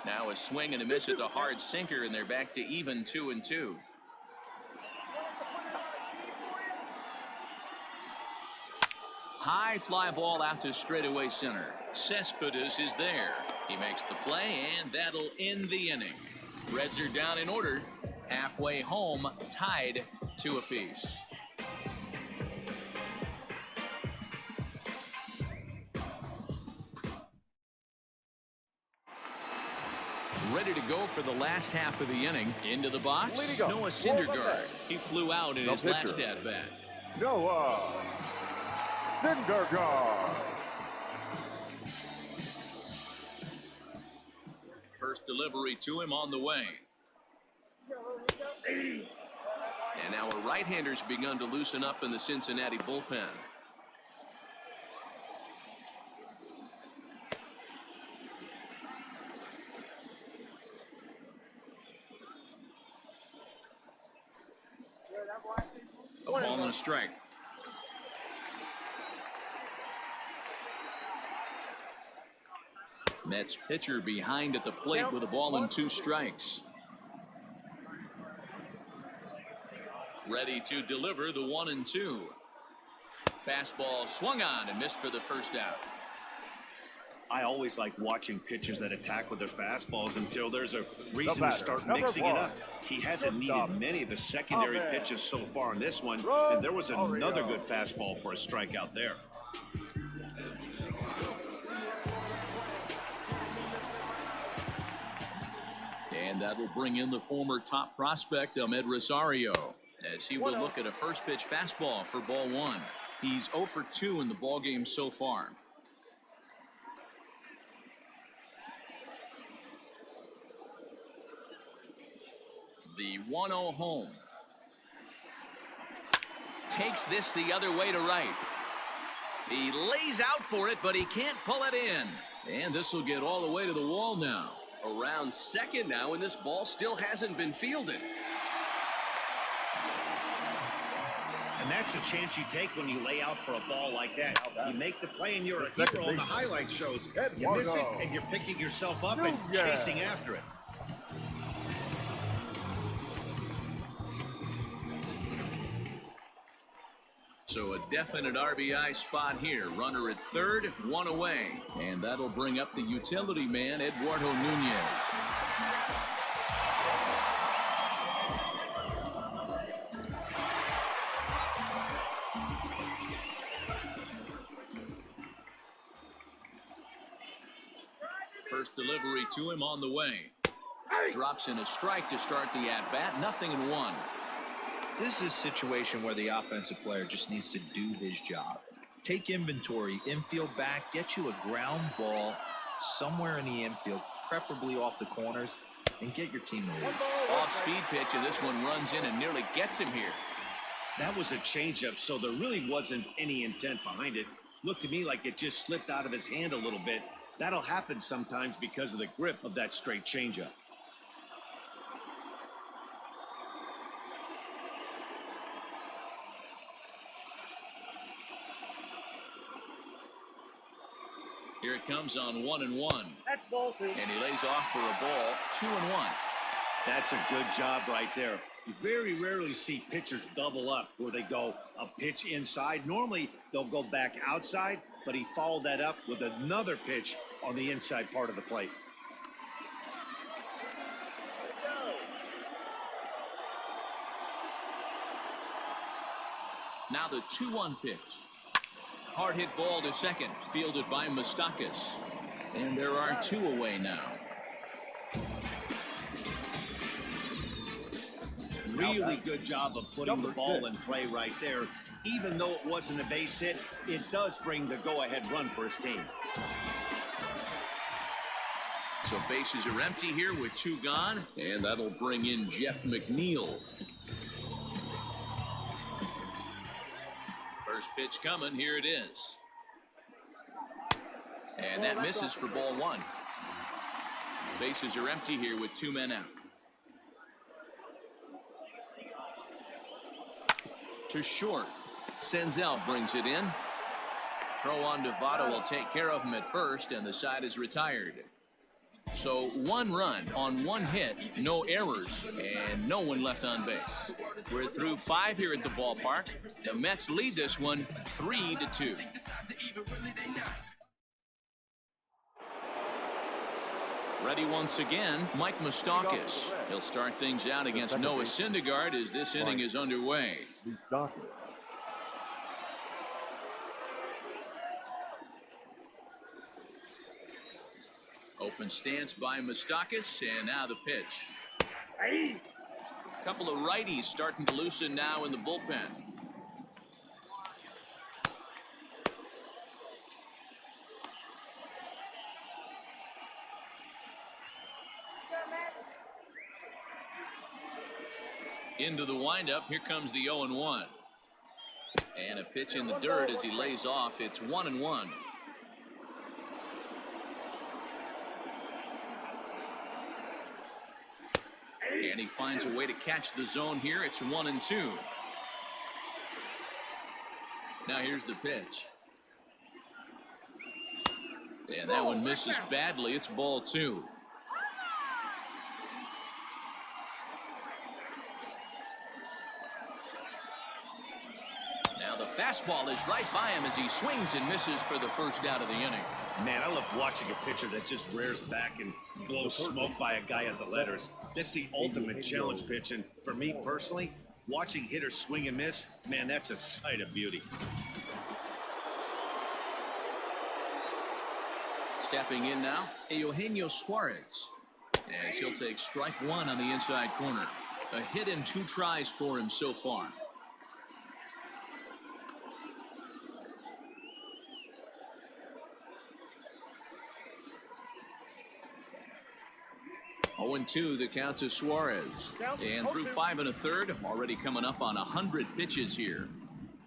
Now a swing and a miss at the hard sinker, and they're back to even 2-2. High fly ball out to straightaway center. Cespedes is there. He makes the play, and that'll end the inning. Reds are down in order. Halfway home, tied 2 apiece. Ready to go for the last half of the inning. Into the box, Noah Syndergaard. He flew out in his last at-bat. Noah Syndergaard. First delivery to him on the way. And now a right-hander's begun to loosen up in the Cincinnati bullpen. A ball and a strike. Mets pitcher behind at the plate with a ball and 2 strikes. Ready to deliver the 1-2. Fastball swung on and missed for the first out. I always like watching pitchers that attack with their fastballs until there's a reason to start mixing it up. He hasn't needed many of the secondary pitches so far in this one, and there was another good fastball for a strikeout there. And that will bring in the former top prospect, Ahmed Rosario, as he will look at a first pitch fastball for ball one. He's 0 for 2 in the ball game so far. The 1-0 home. Takes this the other way to right. He lays out for it, but he can't pull it in. And this will get all the way to the wall now. Around second now, and this ball still hasn't been fielded. And that's the chance you take when you lay out for a ball like that. You make the play and you're a hero on the highlight shows. You miss it and you're picking yourself up and chasing after it. So a definite RBI spot here. Runner at third, one away. And that'll bring up the utility man, Eduardo Nunez. First delivery to him on the way. Drops in a strike to start the at-bat. 0-1. This is a situation where the offensive player just needs to do his job. Take inventory, infield back, get you a ground ball somewhere in the infield, preferably off the corners, and get your team to lead. Off-speed pitch, and this one runs in and nearly gets him here. That was a changeup, so there really wasn't any intent behind it. Looked to me like it just slipped out of his hand a little bit. That'll happen sometimes because of the grip of that straight changeup. Here it comes on 1-1. That's ball two. And he lays off for a ball. 2-1. That's a good job right there. You very rarely see pitchers double up where they go a pitch inside. Normally they'll go back outside, but he followed that up with another pitch on the inside part of the plate. Now the 2-1 pitch. Hard hit ball to second, fielded by Moustakas. And there are two away now. Really good job of putting the ball in play right there. Even though it wasn't a base hit, it does bring the go-ahead run for his team. So bases are empty here with two gone, and that'll bring in Jeff McNeil. First pitch coming, here it is. And that misses for ball one. Bases are empty here with two men out. To short. Senzel brings it in. Throw on to Votto will take care of him at first, and the side is retired. So one run on one hit, no errors, and no one left on base. We're through 5 here at the ballpark. The Mets lead this one 3-2. Ready once again, Mike Moustakas. He'll start things out against Noah Syndergaard as this inning is underway. Open stance by Moustakas, and now the pitch. A couple of righties starting to loosen now in the bullpen. Into the windup, here comes the 0-1. And a pitch in the dirt as he lays off. It's 1-1. And he finds a way to catch the zone here. It's 1-2. Now here's the pitch. And that one misses badly. It's ball two. Now the fastball is right by him as he swings and misses for the first out of the inning. Man, I love watching a pitcher that just rears back and blows smoke by a guy at the letters. That's the ultimate challenge pitch. And for me personally, watching hitters swing and miss, man, that's a sight of beauty. Stepping in now, Eugenio Suarez. as he'll take strike one on the inside corner. A hit and 2 tries for him so far. Oh, 0-2 the count to Suarez. And through 5 1/3, already coming up on 100 pitches here.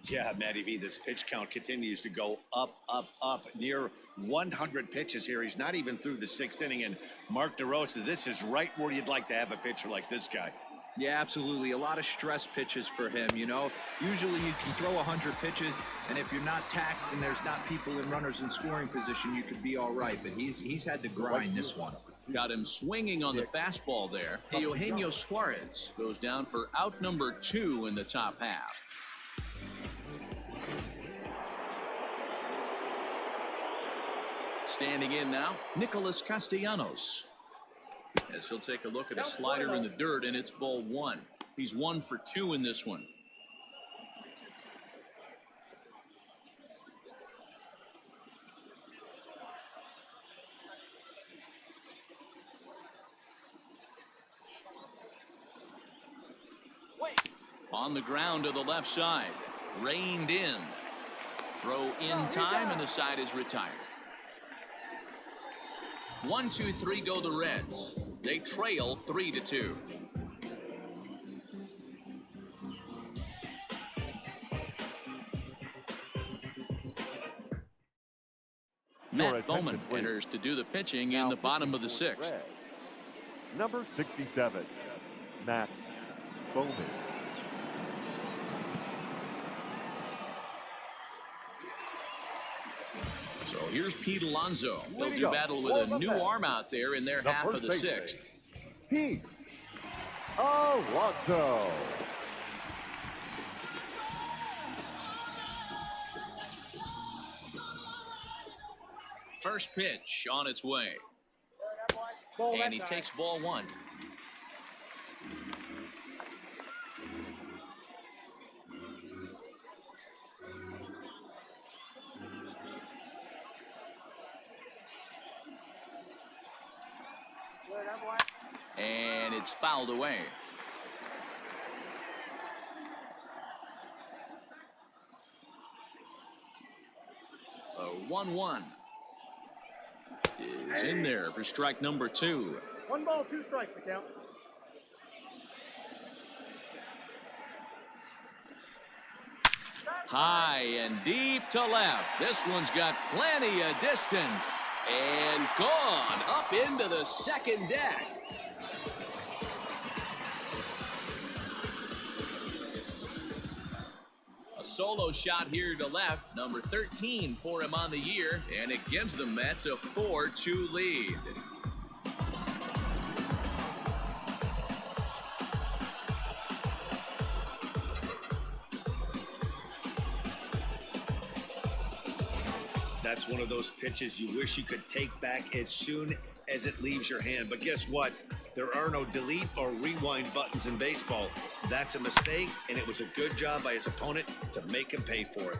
Yeah, Matty V, this pitch count continues to go up, up, up. Near 100 pitches here. He's not even through the 6th inning. And Mark DeRosa, this is right where you'd like to have a pitcher like this guy. Yeah, absolutely. A lot of stress pitches for him, you know. Usually you can throw 100 pitches, and if you're not taxed and there's not people in runners in scoring position, you could be all right. But he's had to grind this one. Got him swinging on the fastball there. Eugenio Suarez goes down for out number 2 in the top half. Standing in now, Nicholas Castellanos. As he'll take a look at a slider in the dirt, and it's ball 1. He's 1 for 2 in this one. On the ground to the left side. Reined in. Throw in time, and the side is retired. 1, 2, 3 go the Reds. They trail 3-2. Matt Bowman enters to do the pitching in the bottom of the 6th. Number 67, Matt Bowman. So here's Pete Alonso. They'll do battle with a new arm out there in their half of the 6th. Pete Alonso. First pitch on its way. And he takes ball 1. And it's fouled away. A 1-1 is in there for strike number 2. 1 ball, 2 strikes to count. High and deep to left. This one's got plenty of distance. And gone up into the second deck. A solo shot here to left. Number 13 for him on the year. And it gives the Mets a 4-2 lead. That's one of those pitches you wish you could take back as soon as it leaves your hand. But guess what? There are no delete or rewind buttons in baseball. That's a mistake, and it was a good job by his opponent to make him pay for it.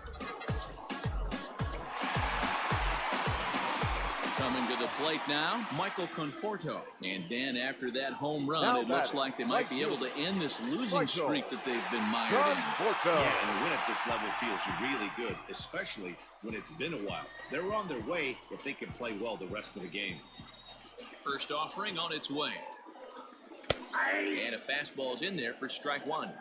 Coming to the plate now, Michael Conforto. And Dan, after that home run, it looks like they might be able to end this losing streak that they've been mired in. Yeah, and a win at this level feels really good, especially when it's been a while. They're on their way if they can play well the rest of the game. First offering on its way. And a fastball's in there for strike 1.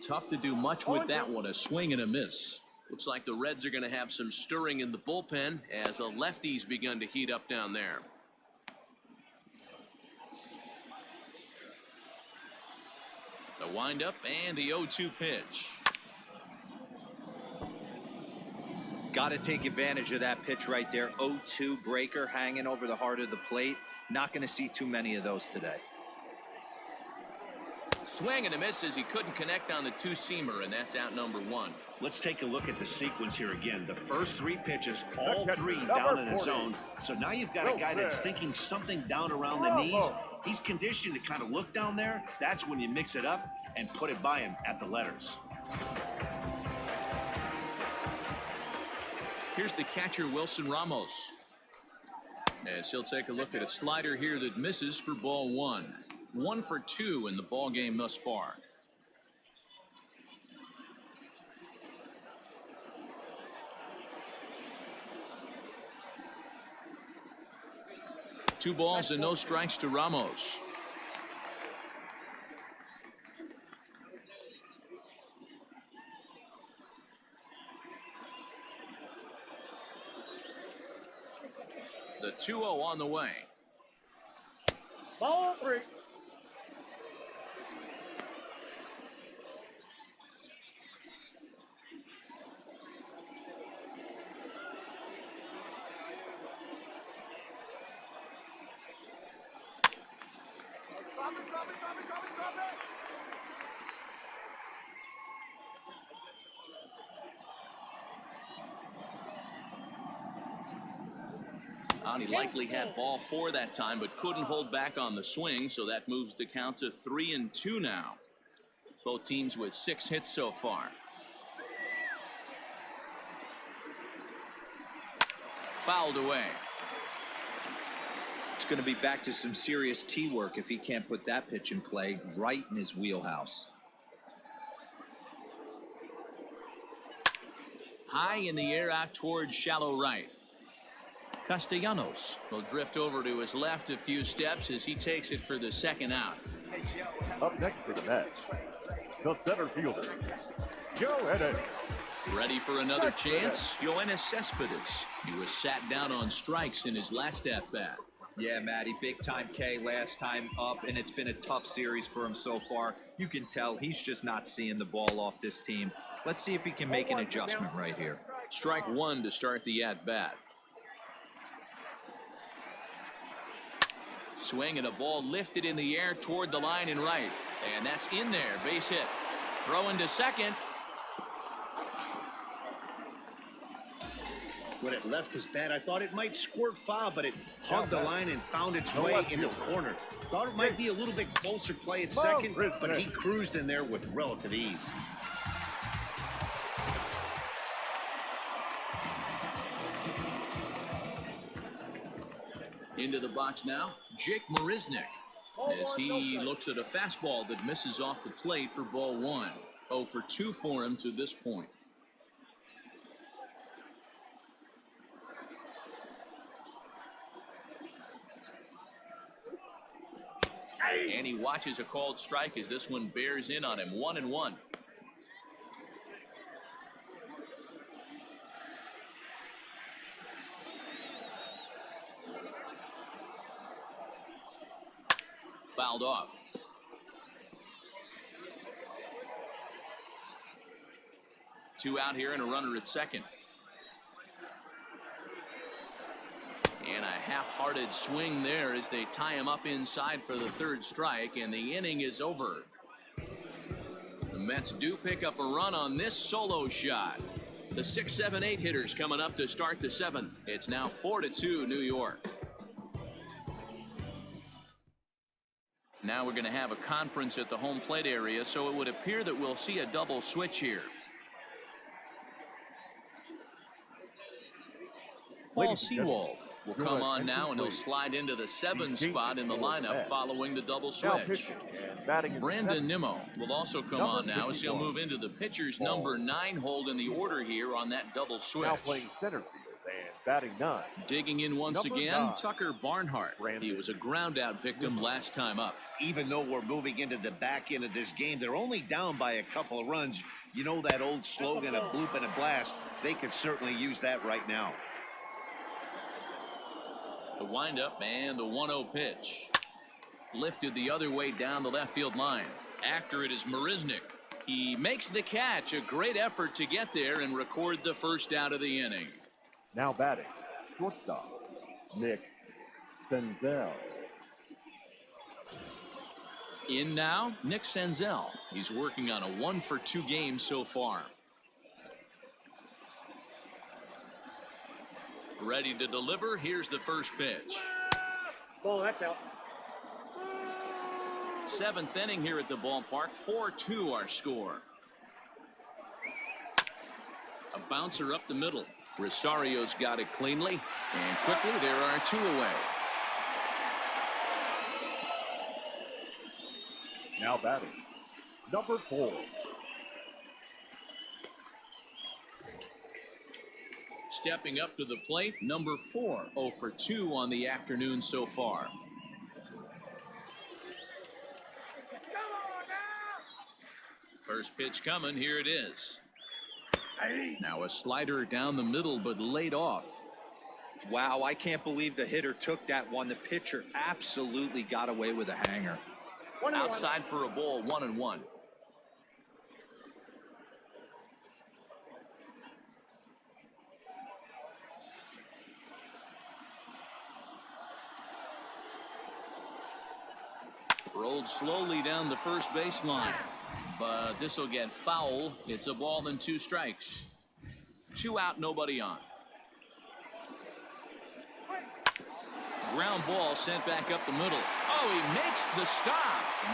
Tough to do much with that one. A swing and a miss. Looks like the Reds are going to have some stirring in the bullpen as a lefty's begun to heat up down there. The windup and the 0-2 pitch. Got to take advantage of that pitch right there. 0-2 breaker hanging over the heart of the plate. Not going to see too many of those today. Swing and a miss as he couldn't connect on the two-seamer, and that's out number one. Let's take a look at the sequence here again. The first three pitches, all three down in the zone. So now you've got a guy that's thinking something down around the knees. He's conditioned to kind of look down there. That's when you mix it up and put it by him at the letters. Here's the catcher, Wilson Ramos. As he'll take a look at a slider here that misses for ball one. 1 for 2 in the ball game thus far. Two balls and no strikes to Ramos. The 2-0 on the way. Ball 3. He likely had ball 4 that time, but couldn't hold back on the swing, so that moves the count to 3-2 now. Both teams with 6 hits so far. Fouled away. It's going to be back to some serious tee work if he can't put that pitch in play right in his wheelhouse. High in the air out towards shallow right. Castellanos will drift over to his left a few steps as he takes it for the second out. Up next for the Mets, the center fielder, Joe Hennig. Ready for another chance? Yoenis Cespedes. He was sat down on strikes in his last at-bat. Yeah, Matty, big time K last time up, and it's been a tough series for him so far. You can tell he's just not seeing the ball off this team. Let's see if he can make an adjustment right here. Strike one to start the at-bat. Swing and a ball lifted in the air toward the line and right. And that's in there. Base hit. Throw into second. When it left his bat, I thought it might squirt foul, but it hugged the line and found its way into the corner. Thought it might be a little bit closer play at second, but he cruised in there with relative ease. Into the box now, Jake Marisnick, as he looks at a fastball that misses off the plate for ball one. 0 for 2 for him to this point. And he watches a called strike as this one bears in on him. 1-1. Fouled off. Two out here and a runner at second. And a half-hearted swing there as they tie him up inside for the third strike, and the inning is over. The Mets do pick up a run on this solo shot. The 6, 7, 8 hitters coming up to start the seventh. It's now 4-2 New York. Now we're going to have a conference at the home plate area, so it would appear that we'll see a double switch here. Paul Sewald will come on now, and he'll slide into the 7 spot in the lineup following the double switch. Brandon Nimmo will also come on now as he'll move into the pitcher's number 9 hold in the order here on that double switch. Now playing center field and batting 9. Digging in once again, Tucker Barnhart. He was a ground out victim last time up. Even though we're moving into the back end of this game, they're only down by a couple of runs. You know that old slogan, a bloop and a blast. They could certainly use that right now. The windup and the 1-0 pitch. Lifted the other way down the left field line. After it is Marisnick. He makes the catch. A great effort to get there and record the first out of the inning. Now batting, shortstop, Nick Senzel. In now, Nick Senzel. He's working on a 1-for-2 game so far. Ready to deliver. Here's the first pitch. Ball, that's out. 7th inning here at the ballpark. 4-2 our score. A bouncer up the middle. Rosario's got it cleanly. And quickly there are 2 away. Now batting, number 4. Stepping up to the plate, number 4. 0 for 2 on the afternoon so far. First pitch coming. Here it is. Now a slider down the middle, but laid off. Wow, I can't believe the hitter took that one. The pitcher absolutely got away with a hanger. Outside for a ball, 1-1. Rolled slowly down the first baseline, but this will get foul. It's a ball and 2 strikes. 2 out, nobody on. Ground ball sent back up the middle. Oh, he makes the stop.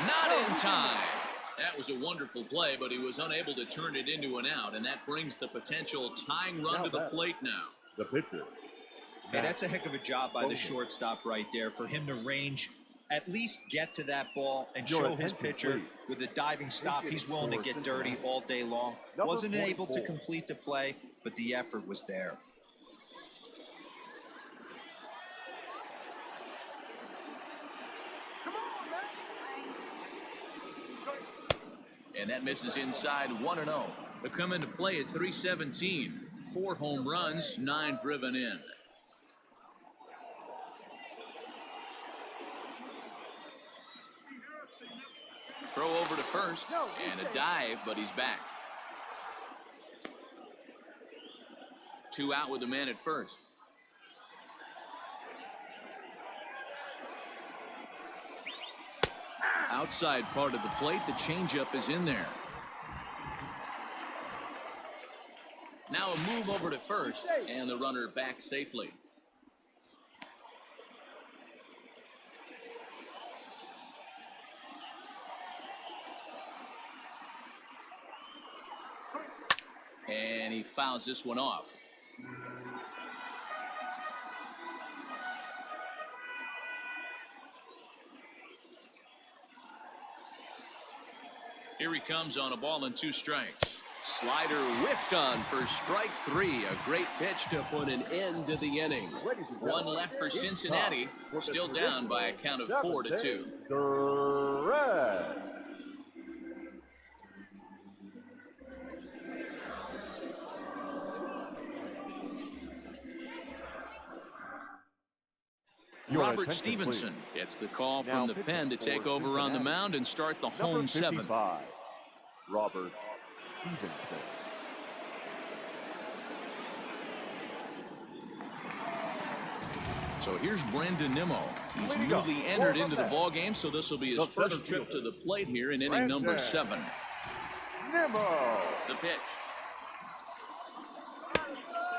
Not in time. That was a wonderful play, but he was unable to turn it into an out, and that brings the potential tying run to the plate now. The pitcher. Hey, that's a heck of a job by the shortstop right there for him to range, at least get to that ball and show his pitcher with a diving stop. He's willing to get dirty all day long. Wasn't able to complete the play, but the effort was there. And that misses inside. 1-0. They come into play at 3:17. 4 home runs, 9 driven in. Throw over to first and a dive, but he's back. 2 out with a man at first. Outside part of the plate, the changeup is in there. Now a move over to first, and the runner back safely. And he fouls this one off. Here he comes on a ball and 2 strikes. Slider whiffed on for strike 3. A great pitch to put an end to the inning. 1 left for Cincinnati. Still down by a count of 4-2. Robert Stevenson gets the call from the pen to take over on the mound and start the home 7th. Robert Stevenson. So here's Brandon Nimmo. He's newly entered into the ball game, so this will be his first trip to the plate here in inning number 7. Nimmo. The pitch.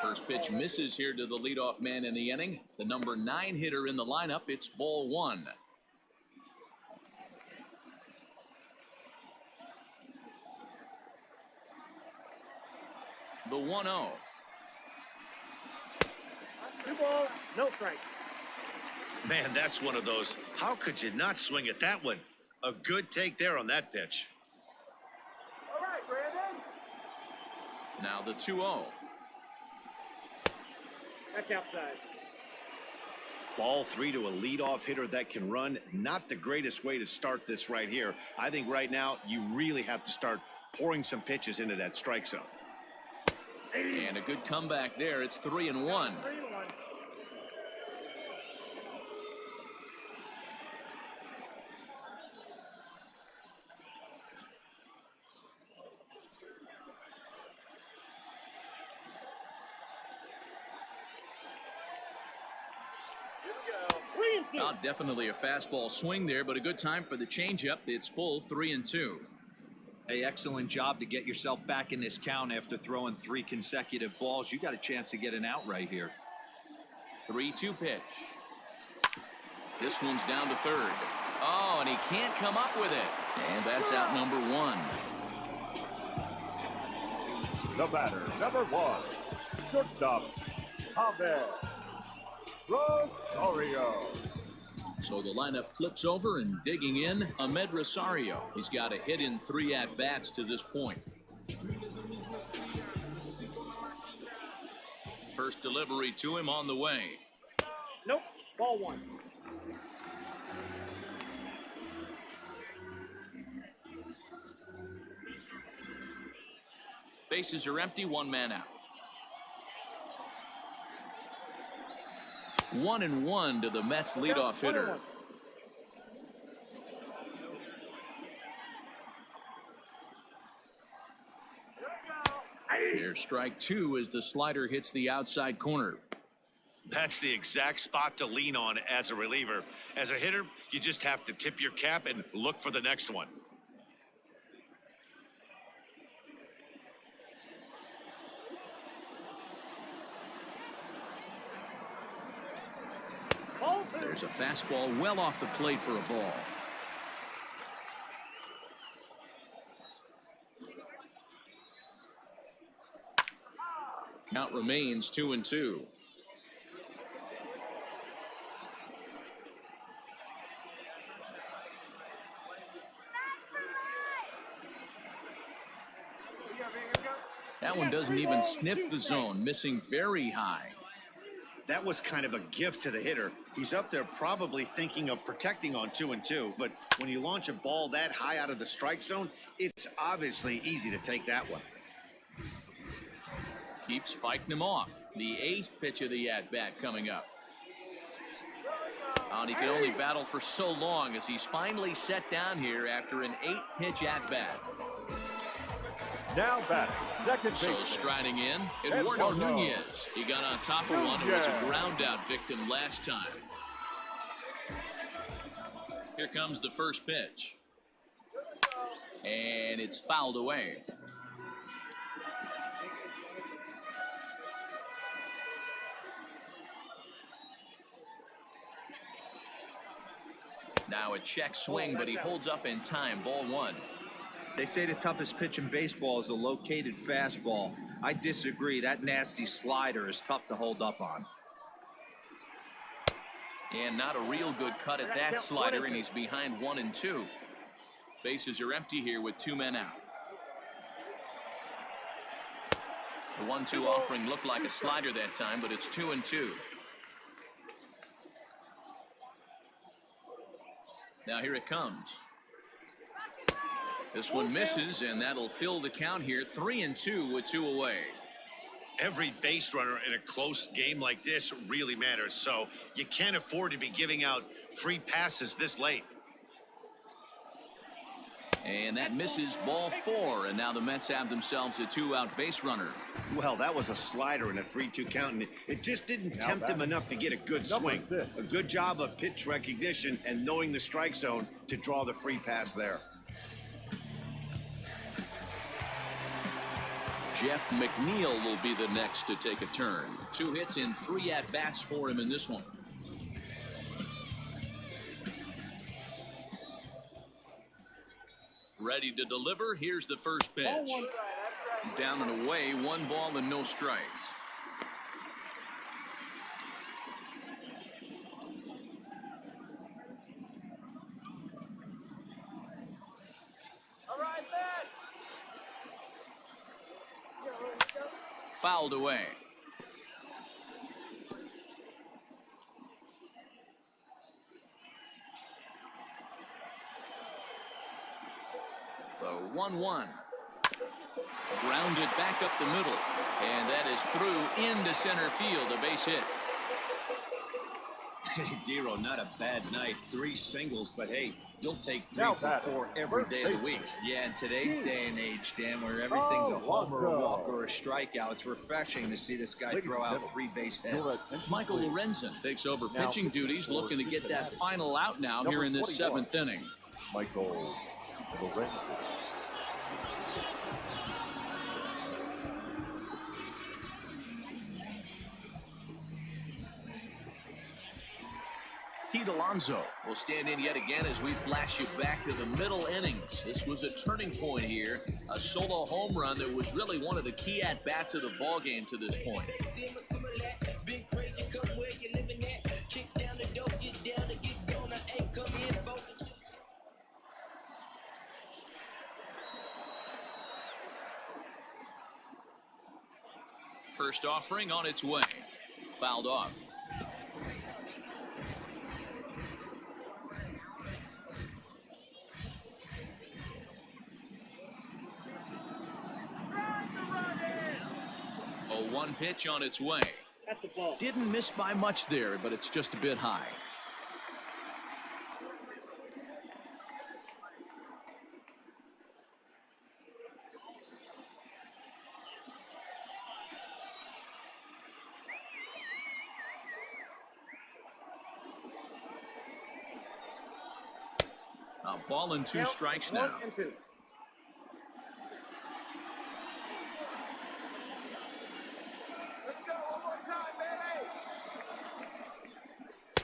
First pitch misses here to the leadoff man in the inning. The number 9 hitter in the lineup. It's ball 1. The 1-0. 2 balls, no strike. Man, that's one of those. How could you not swing at that one? A good take there on that pitch. All right, Brandon. Now the 2-0. That's outside. Ball 3 to a leadoff hitter that can run. Not the greatest way to start this right here. I think right now you really have to start pouring some pitches into that strike zone. And a good comeback there. It's 3-1. 3-1. Here we go. 3-2. Definitely a fastball swing there, but a good time for the changeup. It's full 3-2. Hey, excellent job to get yourself back in this count after throwing 3 consecutive balls. You got a chance to get an out right here. 3-2 pitch. This one's down to third. Oh, and he can't come up with it. And that's out number 1. The batter, number 1, shortstop, Javier Rosario. So the lineup flips over, and digging in, Ahmed Rosario. He's got a hit in 3 at-bats to this point. First delivery to him on the way. Nope. Ball 1. Bases are empty, 1 man out. 1-1 to the Mets leadoff hitter. There's strike 2 as the slider hits the outside corner. That's the exact spot to lean on as a reliever. As a hitter, you just have to tip your cap and look for the next one. There's a fastball well off the plate for a ball. Count remains 2-2. That one doesn't even sniff the zone, missing very high. That was kind of a gift to the hitter. He's up there probably thinking of protecting on 2-2, but when you launch a ball that high out of the strike zone, it's obviously easy to take that one. Keeps fighting him off. The 8th pitch of the at-bat coming up. And he can only battle for so long as he's finally set down here after an 8-pitch at-bat. Now batting, second So baseman. striding in, Eduardo Nunez. He got on top of one and was a ground-out victim last time. Here comes the first pitch. And it's fouled away. Now a check swing, but he holds up in time. Ball 1. They say the toughest pitch in baseball is a located fastball. I disagree. That nasty slider is tough to hold up on. And not a real good cut at that slider, and he's behind 1-2. Bases are empty here with 2 men out. The 1-2 offering looked like a slider that time, but it's 2-2. Now here it comes. This one misses, and that'll fill the count here. 3-2 with 2 away. Every base runner in a close game like this really matters, so you can't afford to be giving out free passes this late. And that misses. Ball 4, and now the Mets have themselves a 2-out base runner. Well, that was a slider in a 3-2 count, and it just didn't tempt him enough to get a good swing. A good job of pitch recognition and knowing the strike zone to draw the free pass there. Jeff McNeil will be the next to take a turn. 2 hits in 3 at-bats for him in this one. Ready to deliver. Here's the first pitch. Down and away, 1 ball and no strikes. Fouled away. The 1-1. Grounded back up the middle. And that is through into center field. A base hit. Hey, Dero, not a bad night. 3 singles, but hey, You'll take 3 Now for batting, 4 every day of the week. Yeah, in today's day and age, Dan, where everything's a homer, a walk, or a strikeout, it's refreshing to see this guy throw out 3 base hits. Michael Lorenzen takes over pitching duties, looking to get that final out now here in this 7th inning. Michael Lorenzen. Pete Alonso will stand in yet again as we flash you back to the middle innings. This was a turning point here, a solo home run that was really one of the key at-bats of the ballgame to this point. First offering on its way. Fouled off. One pitch on its way. That's the ball. Didn't miss by much there, but it's just a bit high. A ball and 2 strikes now. 1 and 2.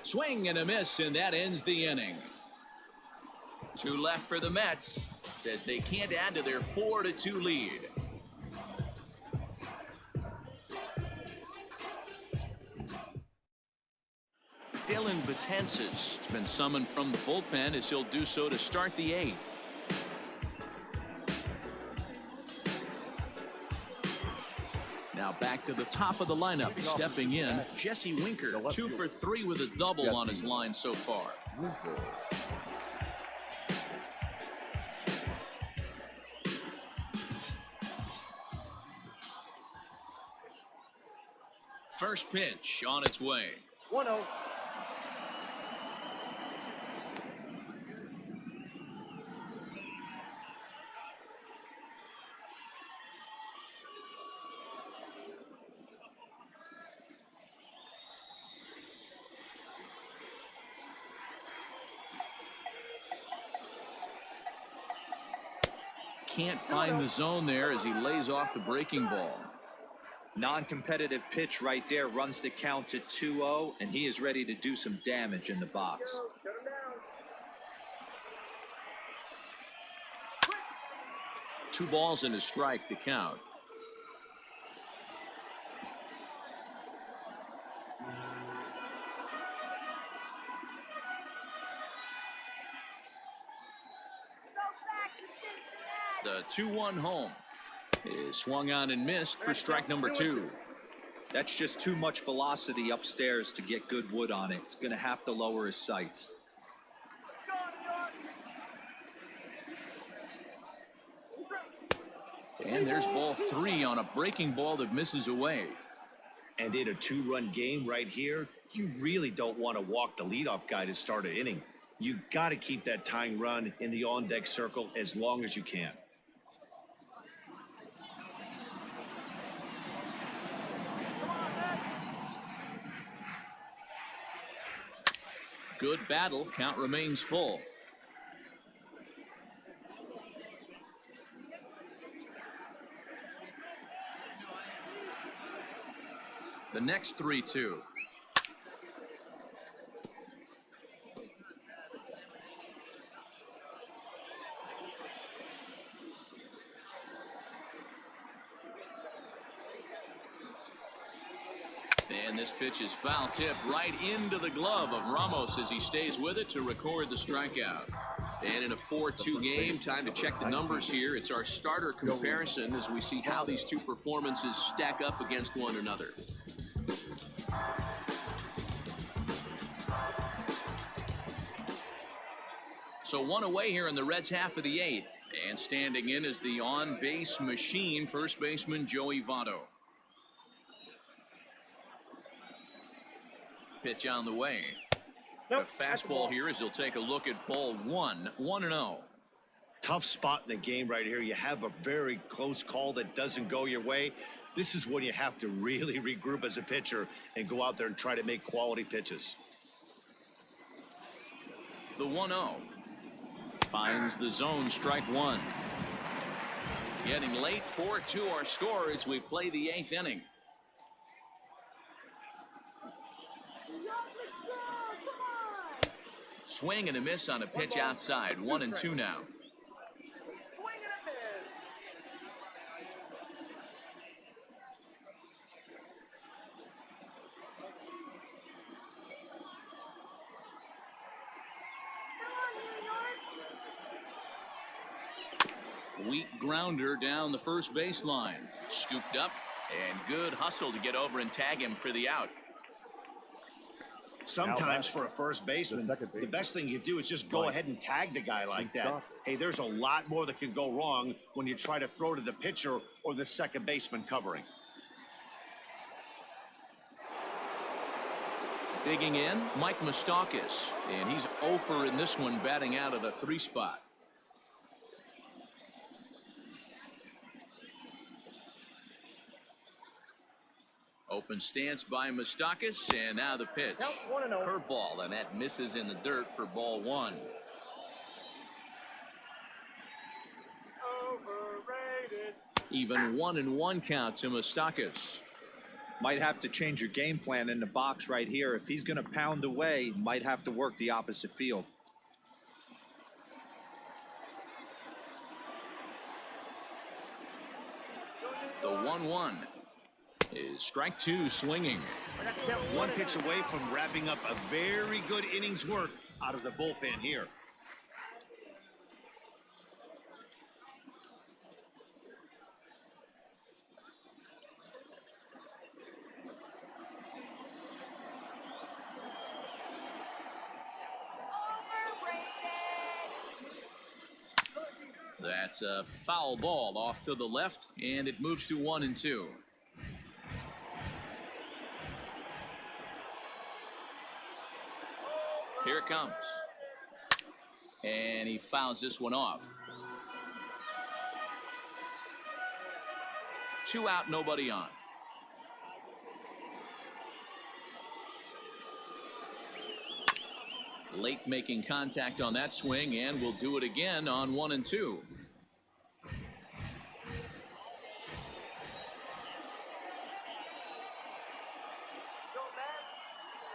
Swing and a miss, and that ends the inning. 2 left for the Mets as they can't add to their 4-2 lead. Dylan Betances has been summoned from the bullpen as he'll do so to start the 8th. Now back to the top of the lineup, stepping in, Jesse Winker, 2 for 3 with a double on his line so far. First pitch on its way. 1-0. Can't find the zone there as he lays off the breaking ball. Non-competitive pitch right there, runs the count to 2-0, and he is ready to do some damage in the box. 2 balls and a strike to count. The 2-1 home is swung on and missed for strike number 2. That's just too much velocity upstairs to get good wood on it. It's going to have to lower his sights. And there's ball 3 on a breaking ball that misses away. And in a 2-run game right here, you really don't want to walk the leadoff guy to start an inning. You got to keep that tying run in the on-deck circle as long as you can. Good battle. Count remains full. The next 3-2. And this pitch is foul tip right into the glove of Ramos as he stays with it to record the strikeout. And in a 4-2 game, time to check the numbers here. It's our starter comparison as we see how these two performances stack up against one another. So one away here in the Reds' half of the 8th. And standing in is the on-base machine, first baseman Joey Votto. Pitch on the way. The fastball here as he'll take a look at ball one, 1-0. Tough spot in the game right here. You have a very close call that doesn't go your way. This is when you have to really regroup as a pitcher and go out there and try to make quality pitches. The 1-0 finds the zone, strike one. Getting late, 4-2 our score as we play the 8th inning. Swing and a miss on a pitch outside. 1-2 now. Weak grounder down the first baseline. Scooped up and good hustle to get over and tag him for the out. Sometimes for a first baseman, the best thing you do is just go ahead and tag the guy like that. Hey, there's a lot more that can go wrong when you try to throw to the pitcher or the second baseman covering. Digging in, Mike Moustakas, and he's 0 in this one, batting out of the 3 spot. Open stance by Moustakas, and now the pitch. Curveball, and that misses in the dirt for ball one. Overrated. Even 1-1 count to Moustakas. Might have to change your game plan in the box right here. If he's going to pound away, might have to work the opposite field. The 1-1 is strike two, swinging. One pitch away from wrapping up a very good innings work out of the bullpen here. That's a foul ball off to the left, and it moves to 1-2. Here it comes. And he fouls this one off. 2 out, nobody on. Late making contact on that swing, and will do it again on 1-2.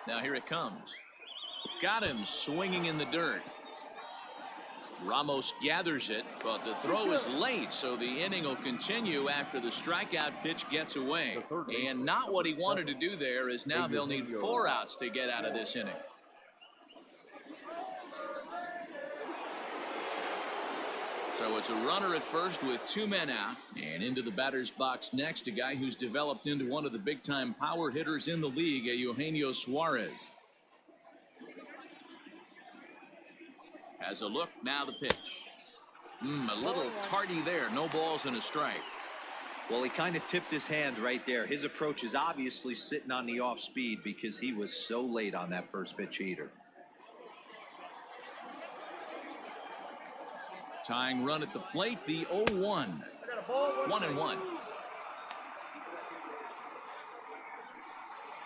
Now here it comes. Got him swinging in the dirt. Ramos gathers it, but the throw is late, so the inning will continue after the strikeout pitch gets away. And not what he wanted to do there, is now they'll need 4 outs to get out of this inning. So it's a runner at first with 2 men out, and into the batter's box next, a guy who's developed into one of the big-time power hitters in the league, Eugenio Suarez. Has a look, now the pitch. A little tardy there, no balls and a strike. Well, he kind of tipped his hand right there. His approach is obviously sitting on the off speed because he was so late on that first pitch heater. Tying run at the plate, the 0-1. 1-1.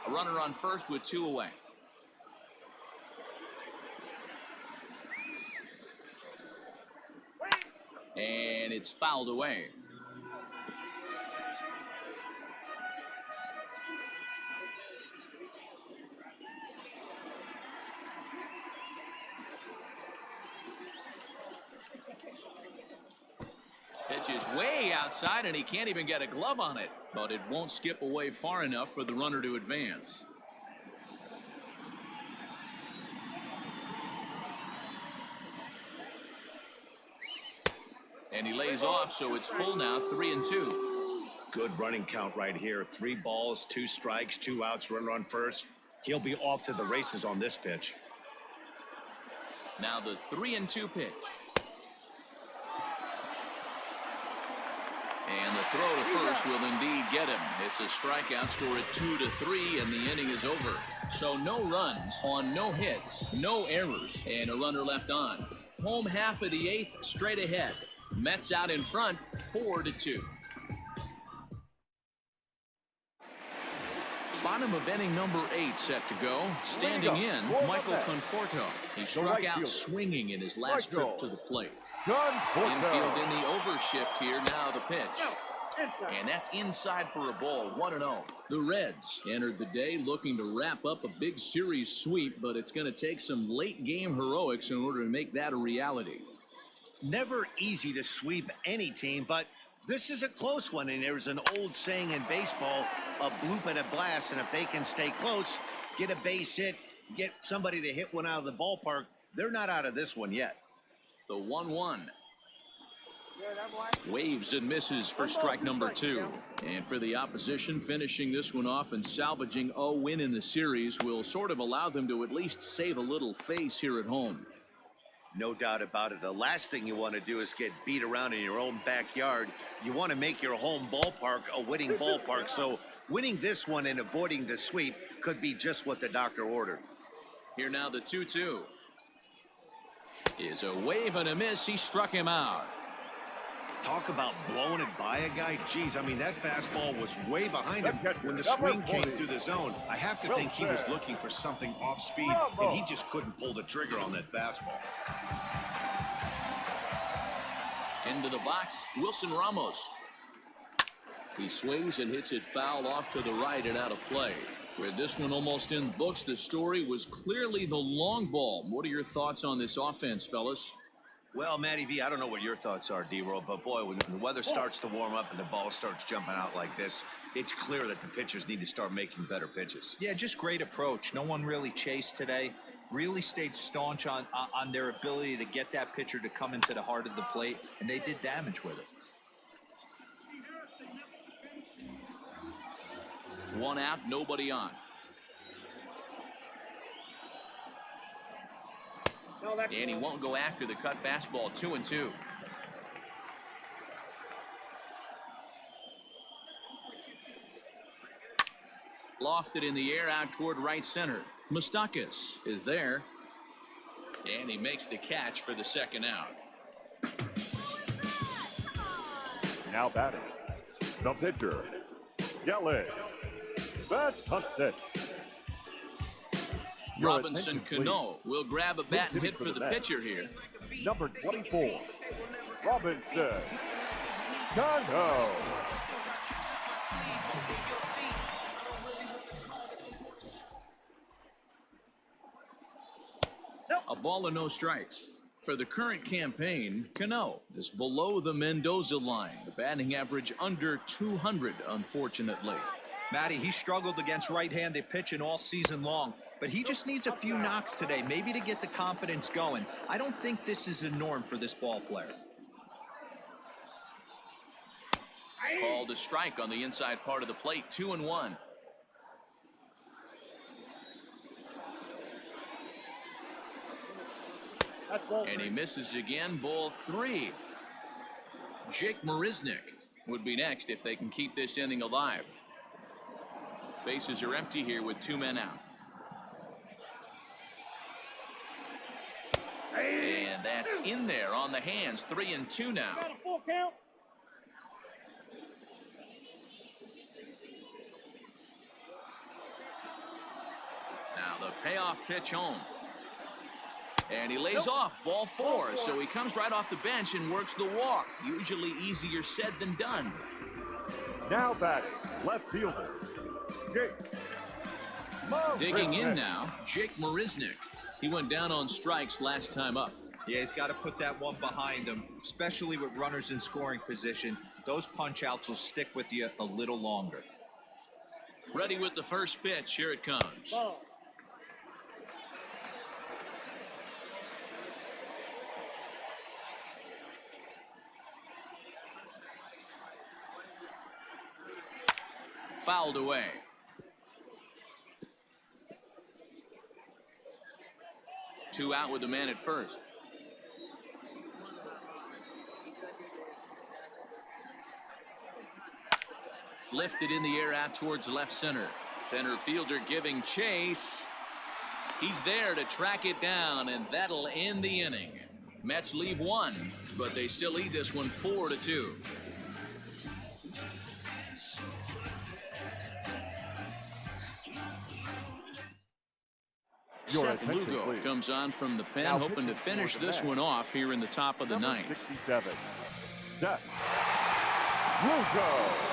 A runner on first with 2 away. And it's fouled away. Pitch is way outside, and he can't even get a glove on it, but it won't skip away far enough for the runner to advance. And he lays off, so it's full now, 3-2. Good running count right here. 3 balls, 2 strikes, 2 outs, runner on first. He'll be off to the races on this pitch. Now the 3-2 pitch. And the throw to first will indeed get him. It's a strikeout, score at 2-3, and the inning is over. So no runs on no hits, no errors, and a runner left on. Home half of the eighth, straight ahead. Mets out in front, 4-2. Bottom of inning number 8 set to go. Standing in, Michael Conforto. He struck out swinging in his last trip to the plate. Infield in the overshift here. Now the pitch. And that's inside for a ball, 1-0. The Reds entered the day looking to wrap up a big series sweep, but it's going to take some late game heroics in order to make that a reality. Never easy to sweep any team, but this is a close one, and there's an old saying in baseball, a bloop and a blast, and if they can stay close, get a base hit, get somebody to hit one out of the ballpark, they're not out of this one yet. The 1-1. Waves and misses for strike number 2. And for the opposition, finishing this one off and salvaging a win in the series will sort of allow them to at least save a little face here at home. No doubt about it. The last thing you want to do is get beat around in your own backyard. You want to make your home ballpark a winning ballpark. So winning this one and avoiding the sweep could be just what the doctor ordered. Here now the 2-2. Is a wave and a miss. He struck him out. Talk about blowing it by a guy. Geez, I mean, that fastball was way behind him when the swing came through the zone. I have to think he was looking for something off speed, and he just couldn't pull the trigger on that fastball. Into the box, Wilson Ramos. He swings and hits it foul off to the right and out of play. With this one almost in books, the story was clearly the long ball. What are your thoughts on this offense, fellas? Well, Matty V, I don't know what your thoughts are, D-Roll, but boy, when the weather starts to warm up and the ball starts jumping out like this, it's clear that the pitchers need to start making better pitches. Yeah, just great approach. No one really chased today. Really stayed staunch on their ability to get that pitcher to come into the heart of the plate, and they did damage with it. One out, nobody on. And he won't go after the cut fastball. 2-2. Lofted in the air out toward right center. Moustakas is there. And he makes the catch for the second out. Now batting, the pitcher, Kelly. That's Hudson. Robinson Cano will grab a bat and hit for the pitcher here. Number 24, Robinson Cano. A ball and no strikes. For the current campaign, Cano is below the Mendoza line. The batting average under 200, unfortunately. Matty, he struggled against right-handed pitching all season long, but he just needs a few knocks today, maybe to get the confidence going. I don't think this is a norm for this ball player. Called a strike on the inside part of the plate, 2-1. And he misses again, ball 3. Jake Marisnick would be next if they can keep this inning alive. Bases are empty here with 2 men out. And that's in there on the hands. 3-2 now. Now the payoff pitch home. And he lays off, ball 4. So he comes right off the bench and works the walk. Usually easier said than done. Now batting, left fielder, Jake Marisnick. Digging in now, Jake Marisnick. He went down on strikes last time up. Yeah, he's got to put that one behind him, especially with runners in scoring position. Those punch-outs will stick with you a little longer. Ready with the first pitch. Here it comes. Fouled away. Two out with the man at first. Lifted in the air out towards left center. Center fielder giving chase. He's there to track it down, and that'll end the inning. Mets leave one, but they still lead this one 4-2. Seth Lugo comes on from the pen, hoping to finish this one off here in the top of the ninth. 67. Seth Lugo.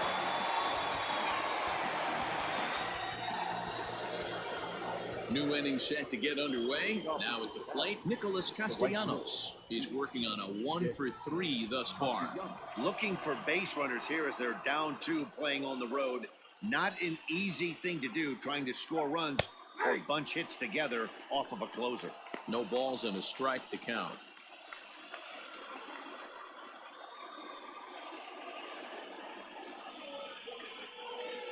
New inning set to get underway. Now at the plate, Nicholas Castellanos. He's working on a 1-for-3 thus far. Looking for base runners here as they're down 2 playing on the road. Not an easy thing to do, trying to score runs or bunch hits together off of a closer. No balls and a strike to count.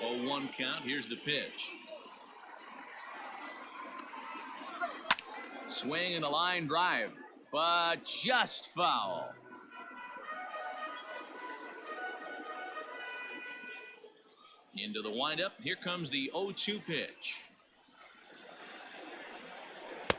0-1 count. Here's the pitch. Swing and a line drive, but just foul. Into the windup. Here comes the 0-2 pitch.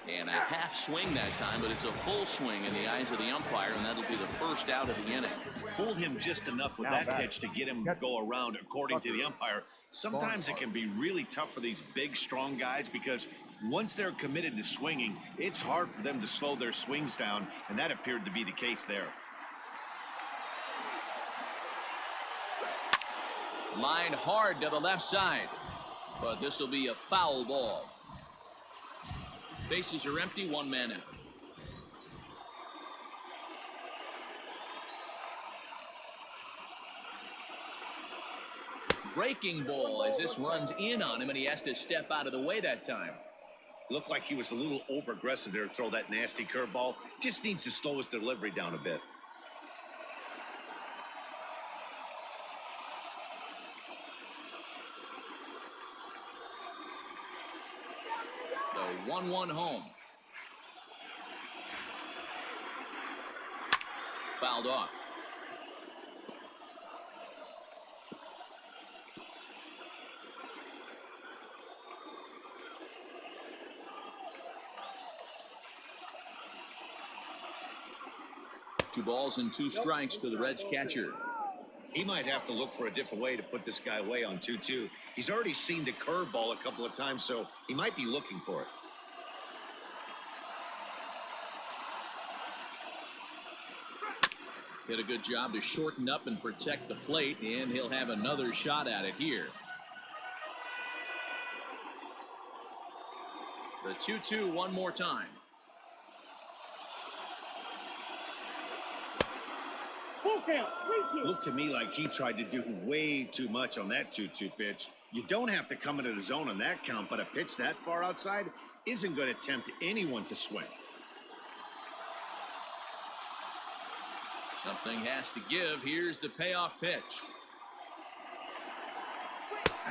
And a half swing that time, but it's a full swing in the eyes of the umpire, and that'll be the first out of the inning. Fooled him just enough with that pitch to get him to go around, according to the umpire. Sometimes it can be really tough for these big, strong guys because once they're committed to swinging, it's hard for them to slow their swings down, and that appeared to be the case there. Line hard to the left side, but this will be a foul ball. Bases are empty, 1 man out. Breaking ball as this runs in on him, and he has to step out of the way that time. Looked like he was a little over-aggressive there to throw that nasty curveball. Just needs to slow his delivery down a bit. The 1-1 home. Fouled off. Two balls and 2 strikes to the Reds catcher. He might have to look for a different way to put this guy away on 2-2. He's already seen the curveball a couple of times, so he might be looking for it. Did a good job to shorten up and protect the plate, and he'll have another shot at it here. The 2-2 one more time. Looked to me like he tried to do way too much on that 2-2 pitch. You don't have to come into the zone on that count, but a pitch that far outside isn't going to tempt anyone to swing. Something has to give. Here's the payoff pitch.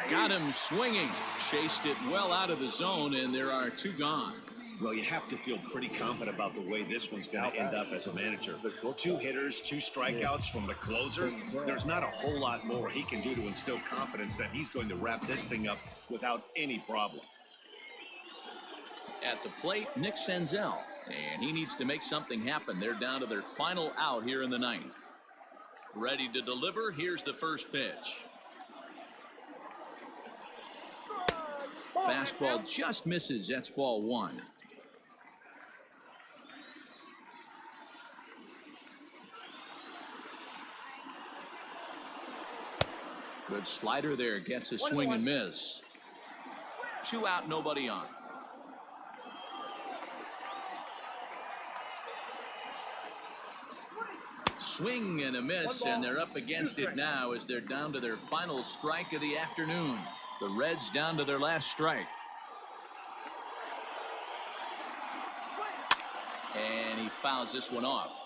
Got him swinging. Chased it well out of the zone, and there are 2 gone. Well, you have to feel pretty confident about the way this one's going to end up as a manager. 2 hitters, 2 strikeouts from the closer. There's not a whole lot more he can do to instill confidence that he's going to wrap this thing up without any problem. At the plate, Nick Senzel. And he needs to make something happen. They're down to their final out here in the 9th. Ready to deliver. Here's the first pitch. Fastball just misses. That's ball 1. Good slider there. Gets a swing and miss. 2 out, nobody on. Swing and a miss, and they're up against it now as they're down to their final strike of the afternoon. The Reds down to their last strike. And he fouls this one off.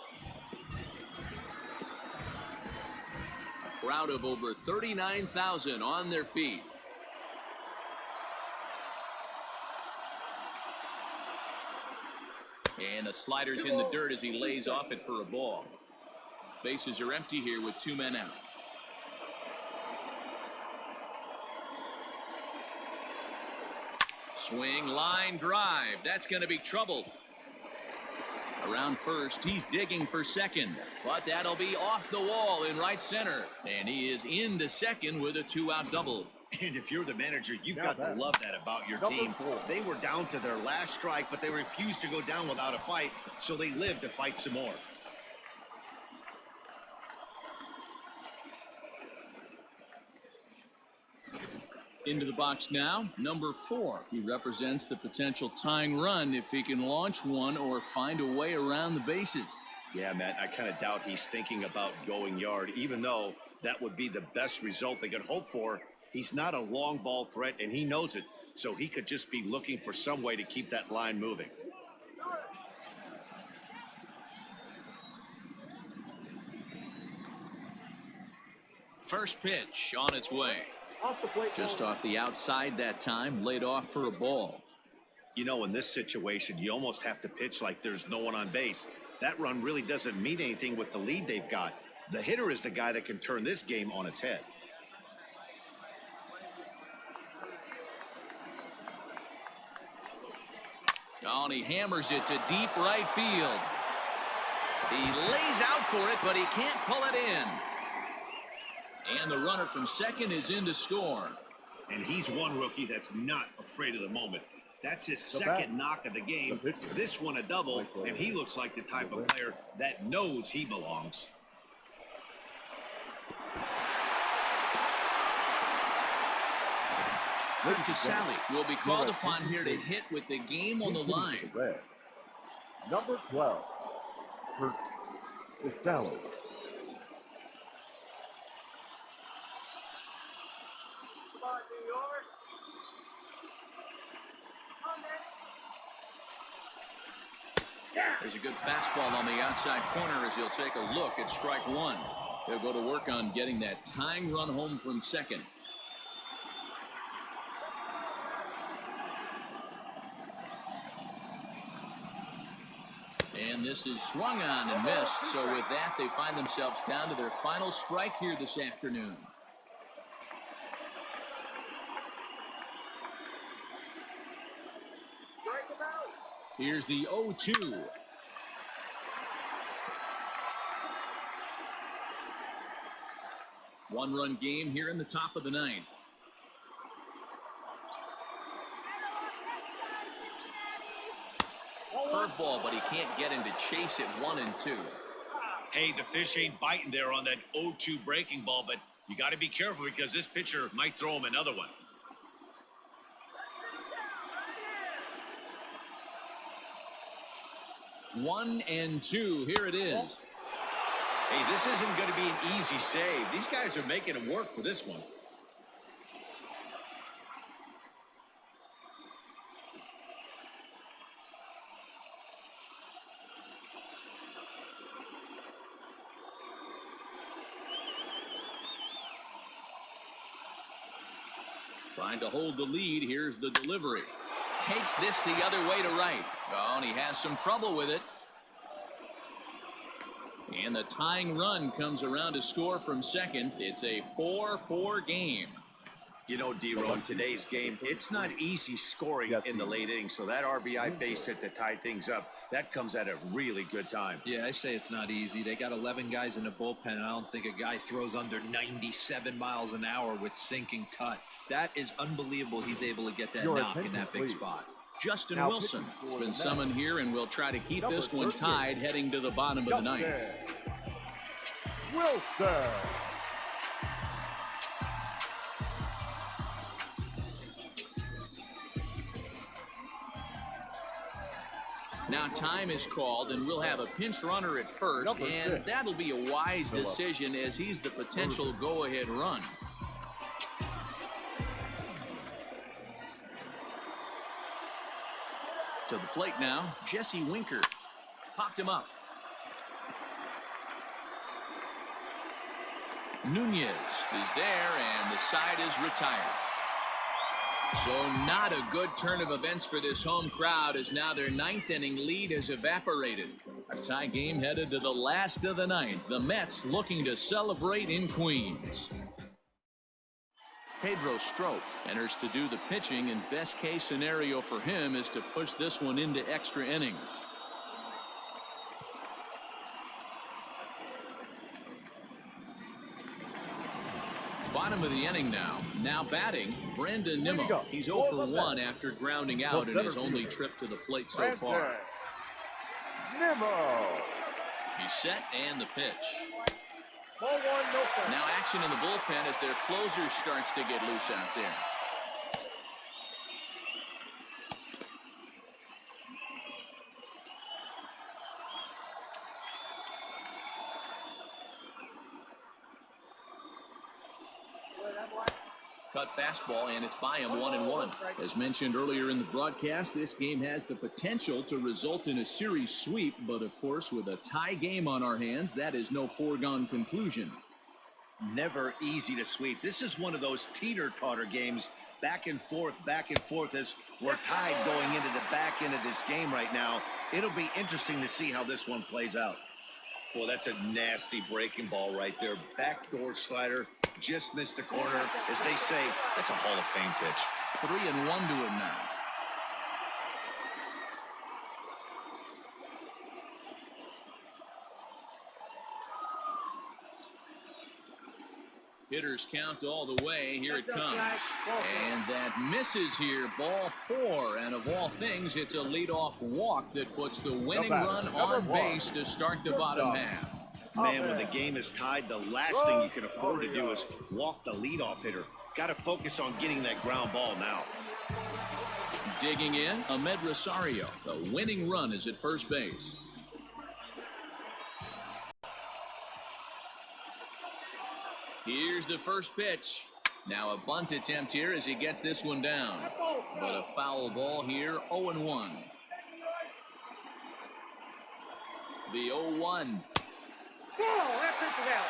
A crowd of over 39,000 on their feet. And the slider's in the dirt as he lays off it for a ball. Bases are empty here with 2 men out. Swing, line drive. That's going to be trouble. Around first, he's digging for second, but that'll be off the wall in right center. And he is into second with a 2-out double. And if you're the manager, you've got to love that about your team. They were down to their last strike, but they refused to go down without a fight, so they lived to fight some more. Into the box now, number 4. He represents the potential tying run if he can launch one or find a way around the bases. Yeah, Matt, I kind of doubt he's thinking about going yard, even though that would be the best result they could hope for. He's not a long ball threat, and he knows it, so he could just be looking for some way to keep that line moving. First pitch on its way. Just off the outside that time, laid off for a ball. You know, in this situation, you almost have to pitch like there's no one on base. That run really doesn't mean anything with the lead they've got. The hitter is the guy that can turn this game on its head. Oh, and he hammers it to deep right field. He lays out for it, but he can't pull it in. And the runner from second is in to score. And he's one rookie that's not afraid of the moment. That's his second knock of the game. This one a double, and he looks like the type of player that knows he belongs. Sally will be called upon here to hit with the game on the line. Number 12, Sally. There's a good fastball on the outside corner as he'll take a look at strike one. They'll go to work on getting that tying run home from second. And this is swung on and missed. So with that, they find themselves down to their final strike here this afternoon. Here's the 0-2. One-run game here in the top of the ninth. Curveball, but he can't get him to chase it 1 and 2. Hey, the fish ain't biting there on that 0-2 breaking ball, but you got to be careful because this pitcher might throw him another one. One and 2. Here it is. Hey, this isn't going to be an easy save. These guys are making him work for this one. Trying to hold the lead. Here's the delivery. Takes this the other way to right. Oh, and he has some trouble with it. And the tying run comes around to score from second. It's a 4-4 game. You know, D-Row, in today's game, it's not easy scoring in the late innings, so that RBI base hit to tie things up, that comes at a really good time. Yeah, I say it's not easy. They got 11 guys in the bullpen, and I don't think a guy throws under 97 miles an hour with sink and cut. That is unbelievable he's able to get that knock in that big spot. Justin Wilson has been summoned here and will try to keep this one tied heading to the bottom of the ninth. Wilson. Now time is called, and we'll have a pinch runner at first, and that'll be a wise decision as he's the potential go-ahead run. To the plate now, Jesse Winker. Popped him up. Nunez is there, and the side is retired. So not a good turn of events for this home crowd as now their ninth inning lead has evaporated. A tie game headed to the last of the ninth. The Mets looking to celebrate in Queens. Pedro Strop enters to do the pitching, and best case scenario for him is to push this one into extra innings. Bottom of the inning now. Now batting, Brandon Nimmo. He's 0 for 1 after grounding out in his only trip to the plate so far. Nimmo. He's set and the pitch. Ball one, no strike. Now action in the bullpen as their closer starts to get loose out there. Cut fastball, and it's by him 1-1. As mentioned earlier in the broadcast, this game has the potential to result in a series sweep, but of course with a tie game on our hands, that is no foregone conclusion. Never easy to sweep. This is one of those teeter-totter games, back and forth as we're tied going into the back end of this game right now. It'll be interesting to see how this one plays out. Well, that's a nasty breaking ball right there. Backdoor slider, just missed the corner. As they say, that's a Hall of Fame pitch. 3-1 to him now. Hitters count all the way. Here it comes. And that misses here. Ball 4. And of all things, it's a leadoff walk that puts the winning run on base to start the bottom half. Man, when the game is tied, the last thing you can afford to do is walk the leadoff hitter. Got to focus on getting that ground ball now. Digging in, Ahmed Rosario. The winning run is at first base. Here's the first pitch. Now a bunt attempt here as he gets this one down. But a foul ball here, 0-1. The 0-1. That pitch is out.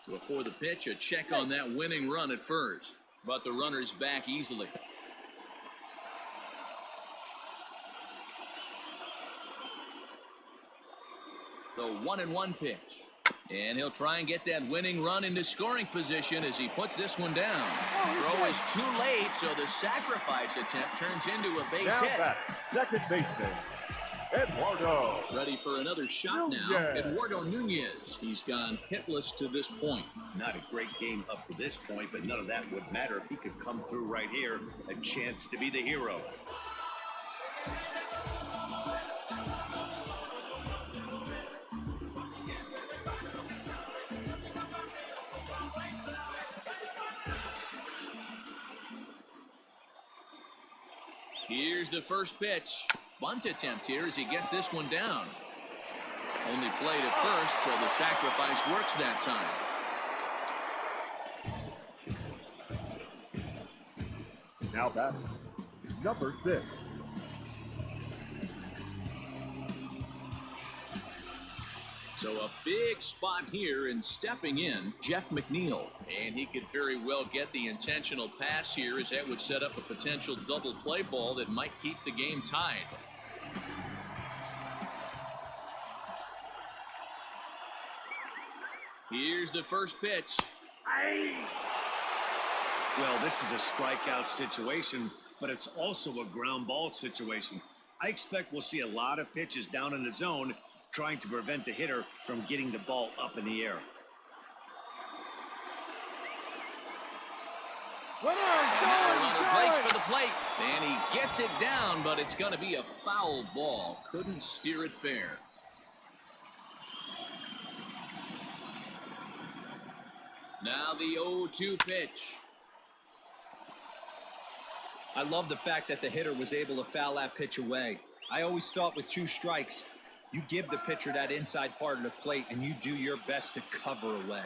Before the pitch, a check on that winning run at first. But the runner's back easily. The 1-1 pitch. And he'll try and get that winning run into scoring position as he puts this one down. Throw is too late, so the sacrifice attempt turns into a base hit. Back, second baseman, Eduardo. Ready for another shot now. Eduardo Nunez. He's gone hitless to this point. Not a great game up to this point, but none of that would matter if he could come through right here. A chance to be the hero. Here's the first pitch. Bunt attempt here as he gets this one down. Only played at first, so the sacrifice works that time. Now batting, number 6. So a big spot here, and stepping in, Jeff McNeil. And he could very well get the intentional pass here, as that would set up a potential double play ball that might keep the game tied. Here's the first pitch. Well, this is a strikeout situation, but it's also a ground ball situation. I expect we'll see a lot of pitches down in the zone trying to prevent the hitter from getting the ball up in the air. Runner breaks for the plate, and he gets it down, but it's going to be a foul ball. Couldn't steer it fair. Now the 0-2 pitch. I love the fact that the hitter was able to foul that pitch away. I always thought with 2 strikes, you give the pitcher that inside part of the plate and you do your best to cover away.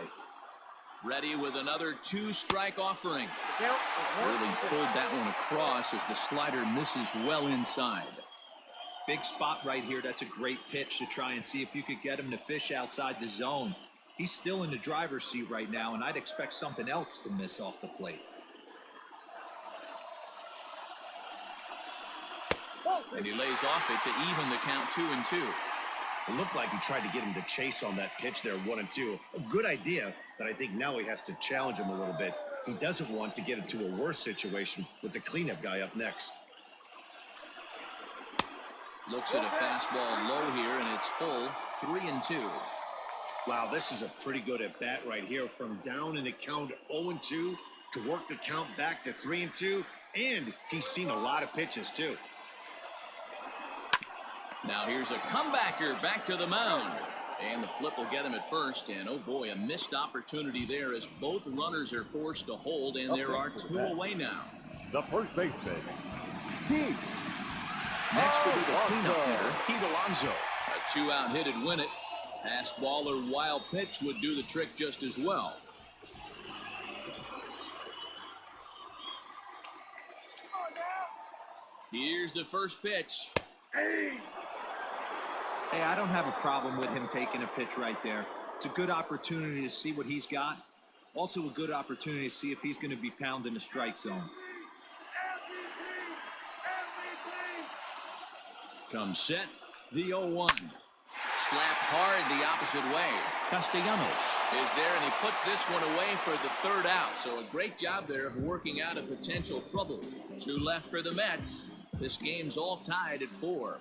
Ready with another 2-strike offering. Really pulled that one across as the slider misses well inside. Big spot right here. That's a great pitch to try and see if you could get him to fish outside the zone. He's still in the driver's seat right now, and I'd expect something else to miss off the plate. And he lays off it to even the count 2-2. It looked like he tried to get him to chase on that pitch there, 1-2. A good idea, but I think now he has to challenge him a little bit. He doesn't want to get into a worse situation with the cleanup guy up next. Looks at a fastball low here, and it's full, 3-2. Wow, this is a pretty good at bat right here. From down in the count 0-2 to work the count back to 3-2, and he's seen a lot of pitches too. Now here's a comebacker back to the mound. And the flip will get him at first. And, oh, boy, a missed opportunity there as both runners are forced to hold. And there are 2 away now. The first baseman, Pete. Next will be the cleanup hitter, Pete Alonso. A 2-out hit would win it. Fastball or wild pitch would do the trick just as well. Here's the first pitch. Hey, I don't have a problem with him taking a pitch right there. It's a good opportunity to see what he's got. Also a good opportunity to see if he's going to be pounding the strike zone. Comes set, the 0-1. Slapped hard the opposite way. Castellanos is there, and he puts this one away for the 3rd out. So a great job there of working out a potential trouble. 2 left for the Mets. This game's all tied at 4.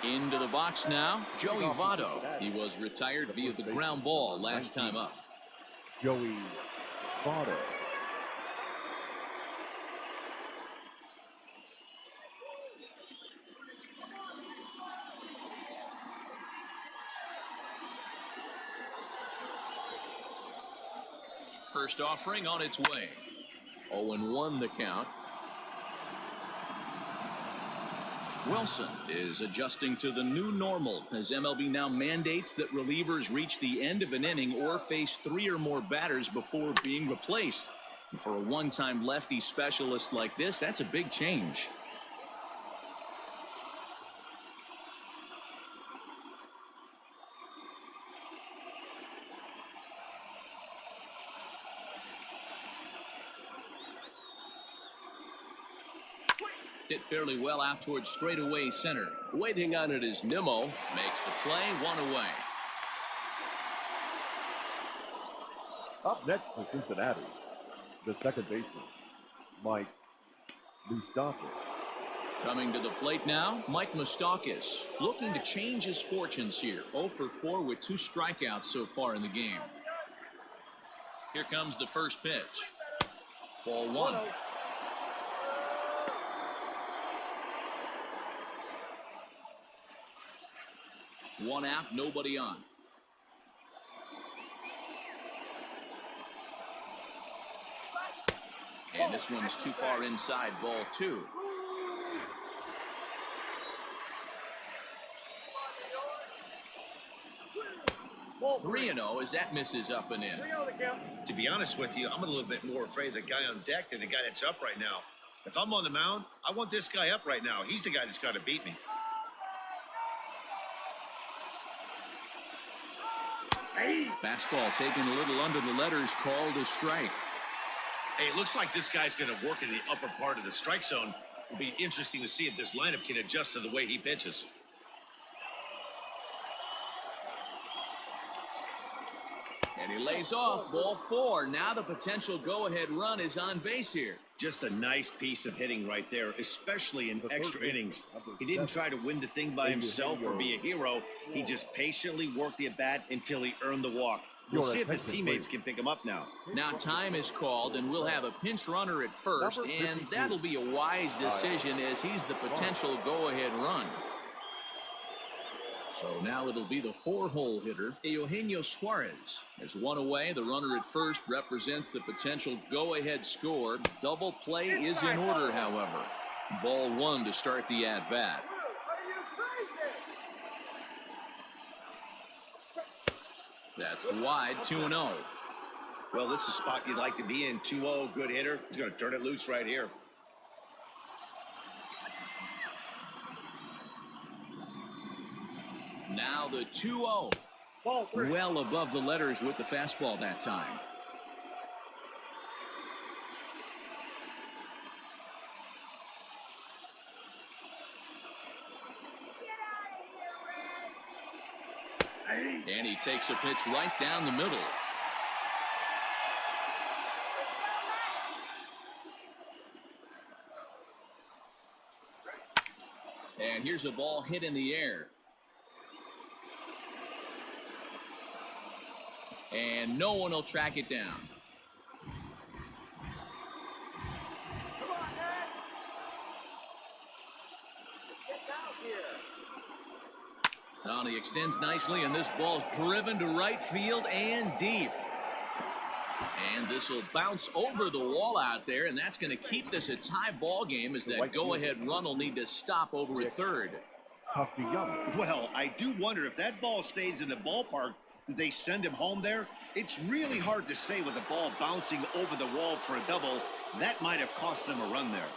Into the box now, Joey Votto. He was retired via the ground ball last time up. Joey Votto. First offering on its way. 0-1 the count. Wilson is adjusting to the new normal as MLB now mandates that relievers reach the end of an inning or face 3 or more batters before being replaced. And for a one-time lefty specialist like this, that's a big change. Hit fairly well out towards straightaway center. Waiting on it is Nimmo. Makes the play, 1 away. Up next for Cincinnati, the second baseman, Mike Moustakas. Coming to the plate now, Mike Moustakas. Looking to change his fortunes here. 0 for 4 with 2 strikeouts so far in the game. Here comes the first pitch. Ball 1. One out, nobody on. And this one's too far inside, ball 2. Ball 3-0 as that misses up and in. To be honest with you, I'm a little bit more afraid of the guy on deck than the guy that's up right now. If I'm on the mound, I want this guy up right now. He's the guy that's got to beat me. Fastball taken a little under the letters, called a strike. Hey, it looks like this guy's going to work in the upper part of the strike zone. It'll be interesting to see if this lineup can adjust to the way he pitches. And he lays off, ball 4. Now the potential go-ahead run is on base here. Just a nice piece of hitting right there, especially in extra innings. He didn't try to win the thing by himself or be a hero. He just patiently worked the at-bat until he earned the walk. We'll see if his teammates can pick him up now. Now time is called, and we'll have a pinch runner at first, and that'll be a wise decision as he's the potential go-ahead run. So now it'll be the 4-hole hitter, Eugenio Suarez. As 1 away, the runner at first represents the potential go-ahead score. Double play is in order, however. Ball 1 to start the at-bat. That's wide, 2-0. Well, this is a spot you'd like to be in. 2-0, good hitter. He's going to turn it loose right here. Now the 2-0. Ball 3. Well above the letters with the fastball that time. And he takes a pitch right down the middle. And here's a ball hit in the air. And no one will track it down. Come on, Dad. Get down here. Now he extends nicely, and this ball's driven to right field and deep. And this will bounce over the wall out there, and that's going to keep this a tie ball game as that go-ahead run will need to stop over at third. Well, I do wonder if that ball stays in the ballpark, do they send him home there? It's really hard to say with the ball bouncing over the wall for a double. That might have cost them a run there.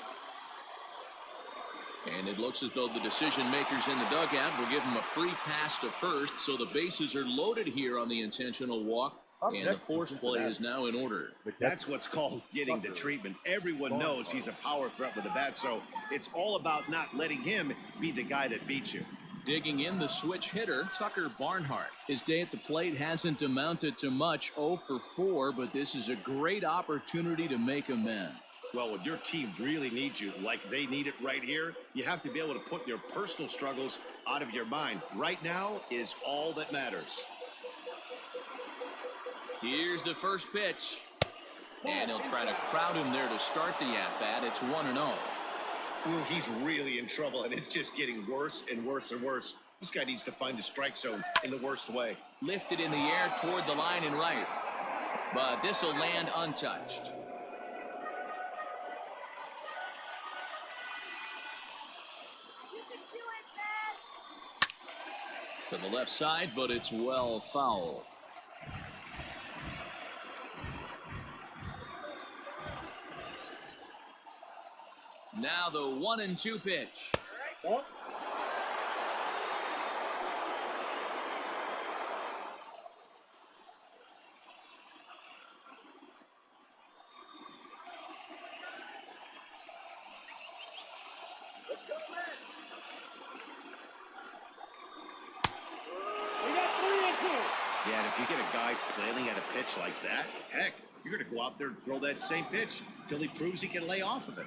And it looks as though the decision makers in the dugout will give him a free pass to first, so the bases are loaded here on the intentional walk. And the force play is now in order. That's what's called getting the treatment. Everyone knows he's a power threat with the bat, so it's all about not letting him be the guy that beats you. Digging in the switch hitter, Tucker Barnhart. His day at the plate hasn't amounted to much, 0 for 4, but this is a great opportunity to make amends. Well, when your team really needs you, like they need it right here, you have to be able to put your personal struggles out of your mind. Right now is all that matters. Here's the first pitch. And he'll try to crowd him there to start the at-bat. It's 1-0. Ooh, he's really in trouble, and it's just getting worse and worse and worse. This guy needs to find the strike zone in the worst way. Lifted in the air toward the line and right. But this will land untouched. To the left side, but it's well foul. Now the 1-2 pitch. Ball. We got 3-2. Yeah, and if you get a guy flailing at a pitch like that, heck, you're going to go out there and throw that same pitch until he proves he can lay off of it.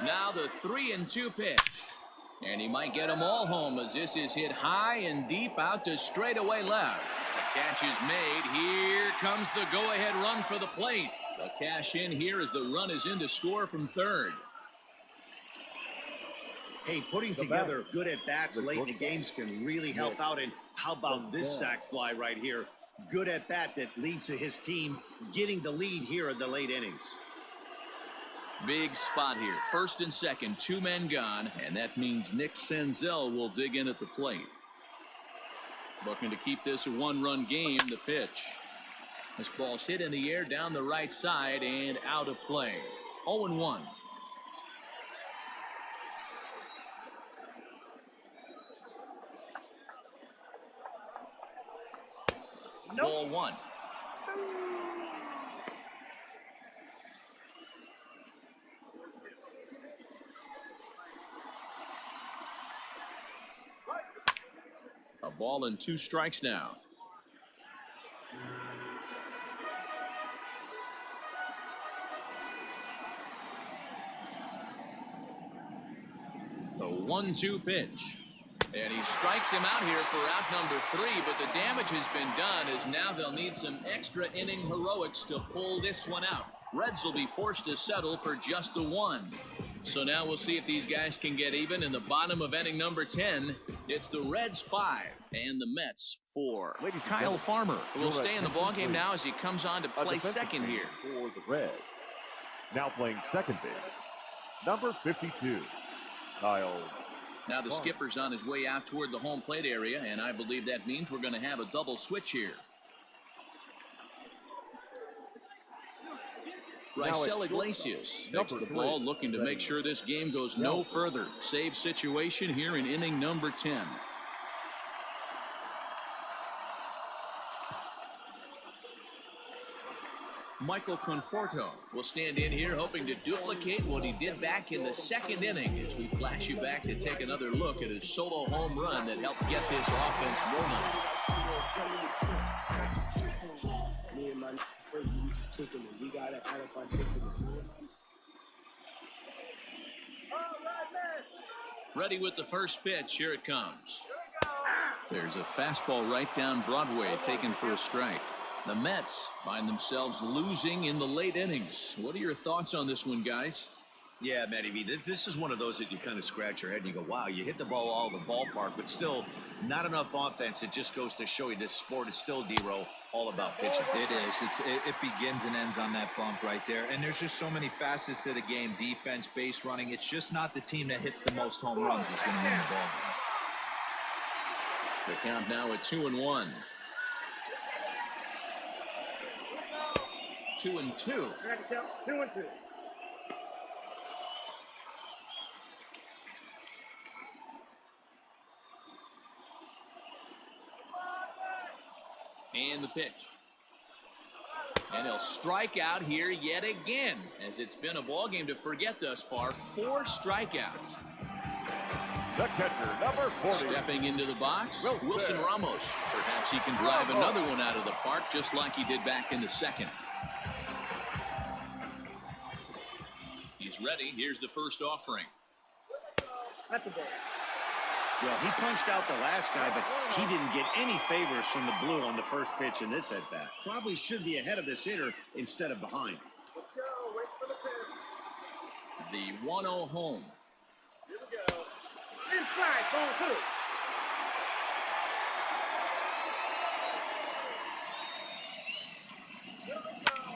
Now the 3-2 pitch. And he might get them all home as this is hit high and deep out to straightaway left. The catch is made. Here comes the go-ahead run for the plate. The cash in here as the run is in to score from third. Hey, putting together good at-bats late in the games can really help out. And how about this sac fly right here? Good at-bat that leads to his team getting the lead here in the late innings. Big spot here. First and second, 2 men gone, and that means Nick Senzel will dig in at the plate. Looking to keep this a 1-run game. The pitch. This ball's hit in the air down the right side and out of play. 0-1. Ball 1. A ball and 2 strikes now. The 1-2 pitch. And he strikes him out here for out number 3, but the damage has been done as now they'll need some extra inning heroics to pull this one out. Reds will be forced to settle for just the 1. So now we'll see if these guys can get even in the bottom of inning number 10. It's the Reds 5 and the Mets 4. Kyle Farmer will stay in the ballgame now as he comes on to play second here. For the Reds. Now playing second base, number 52, Kyle. Now the skipper's on his way out toward the home plate area, and I believe that means we're going to have a double switch here. Raisel Iglesias takes the ball, looking to make sure this game goes no further. Save situation here in inning number 10. Michael Conforto will stand in here hoping to duplicate what he did back in the second inning as we flash you back to take another look at his solo home run that helps get this offense rolling. Me and my first, we just kicking it. We got to add up our kicking. Ready with the first pitch. Here it comes. There's a fastball right down Broadway taken for a strike. The Mets find themselves losing in the late innings. What are your thoughts on this one, guys? Yeah, Matty B, this is one of those that you kind of scratch your head and you go, wow, you hit the ball all the ballpark, but still not enough offense. It just goes to show you this sport is still, D-Row, all about pitching. It is. It begins and ends on that bump right there. And there's just so many facets to the game. Defense, base running. It's just not the team that hits the most home runs is going to win the ball. The count now at 2-1. 2-2. 2-2. And the pitch. And he'll strike out here yet again, as it's been a ball game to forget thus far. 4 strikeouts. The catcher, number 40. Stepping into the box, Wilson Ramos. Perhaps he can drive another one out of the park just like he did back in the second. He's ready. Here's the first offering. That's the ball. Well, he punched out the last guy, but he didn't get any favors from the blue on the first pitch in this at-bat. Probably should be ahead of this hitter instead of behind. Let's go. Wait for the pitch. The 1-0 home. Here we go. Inside, ball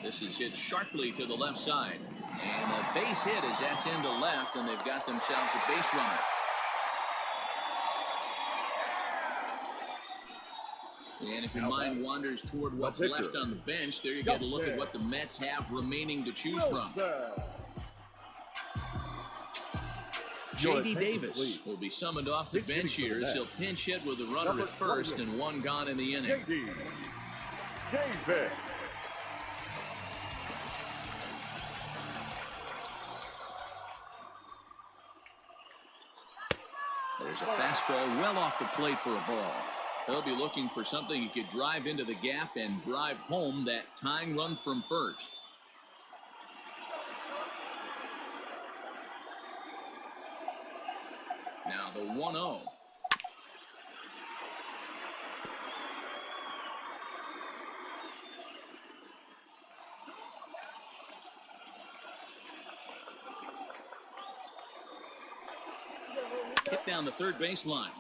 2. This is hit sharply to the left side. And a base hit as that's into left, and they've got themselves a base runner. And if your mind wanders toward what's left on the bench, there you get a look at what the Mets have remaining to choose from. J.D. Davis will be summoned off the bench here as he'll pinch hit with a runner at first and 1 gone in the inning. J.D. Davis. There's a fastball well off the plate for a ball. He'll be looking for something he could drive into the gap and drive home that tying run from first. Now the 1-0. Hit down the third baseline,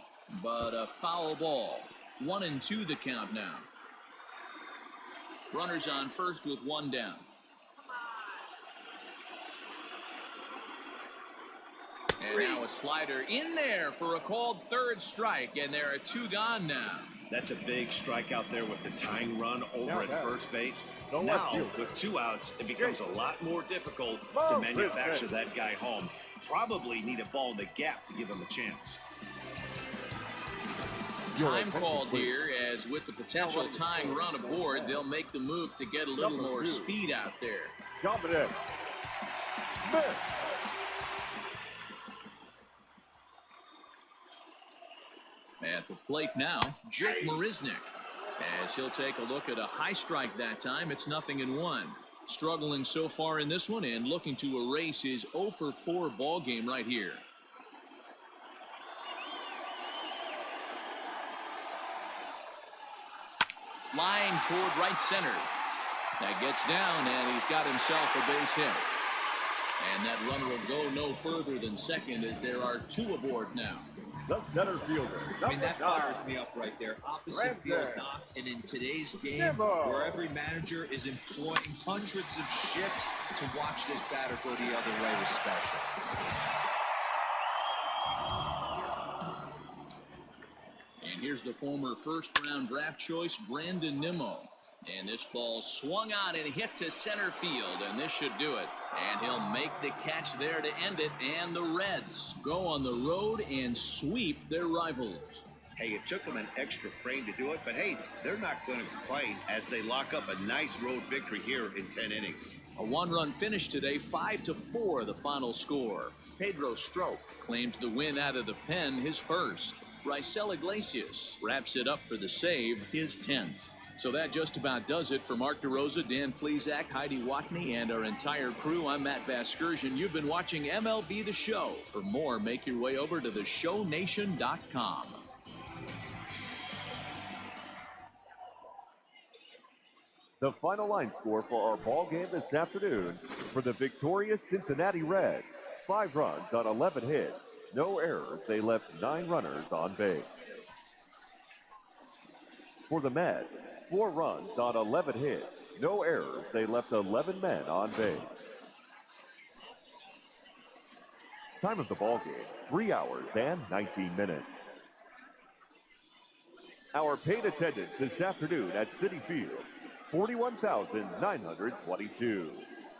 but a foul ball. 1-2 the count now. Runners on first with 1 down. And now a slider in there for a called third strike, and there are 2 gone now. That's a big strikeout there with the tying run over at first base. Now, with 2 outs, it becomes a lot more difficult to manufacture that guy home. Probably need a ball in the gap to give him a chance. Time called here, as with the potential tying run aboard, they'll make the move to get a little more speed out there. Dominic. Smith. At the plate now, Jake Marisnick. As he'll take a look at a high strike that time, it's 0-1. Struggling so far in this one and looking to erase his 0-for-4 ball game right here. Line toward right center. That gets down, and he's got himself a base hit. And that runner will go no further than second, as there are 2 aboard now. The center fielder. I mean, that fires me up right there. Opposite field knock. And in today's game, where every manager is employing hundreds of shifts to watch this batter go the other way is special. And here's the former first-round draft choice, Brandon Nimmo. And this ball swung on and hit to center field, and this should do it. And he'll make the catch there to end it, and the Reds go on the road and sweep their rivals. Hey, it took them an extra frame to do it, but hey, they're not going to complain as they lock up a nice road victory here in 10 innings. A one-run finish today, 5-4 the final score. Pedro Strop claims the win out of the pen, his first. Raisel Iglesias wraps it up for the save, his 10th. So that just about does it for Mark DeRosa, Dan Plesac, Heidi Watney, and our entire crew. I'm Matt Vasgersian. You've been watching MLB The Show. For more, make your way over to theshownation.com. The final line score for our ball game this afternoon for the victorious Cincinnati Reds. 5 runs on 11 hits. No errors. They left 9 runners on base. For the Mets, 4 runs on 11 hits. No errors. They left 11 men on base. Time of the ball game, 3 hours and 19 minutes. Our paid attendance this afternoon at Citi Field, 41,922.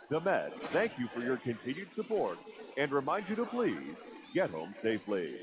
The Mets thank you for your continued support and remind you to please get home safely.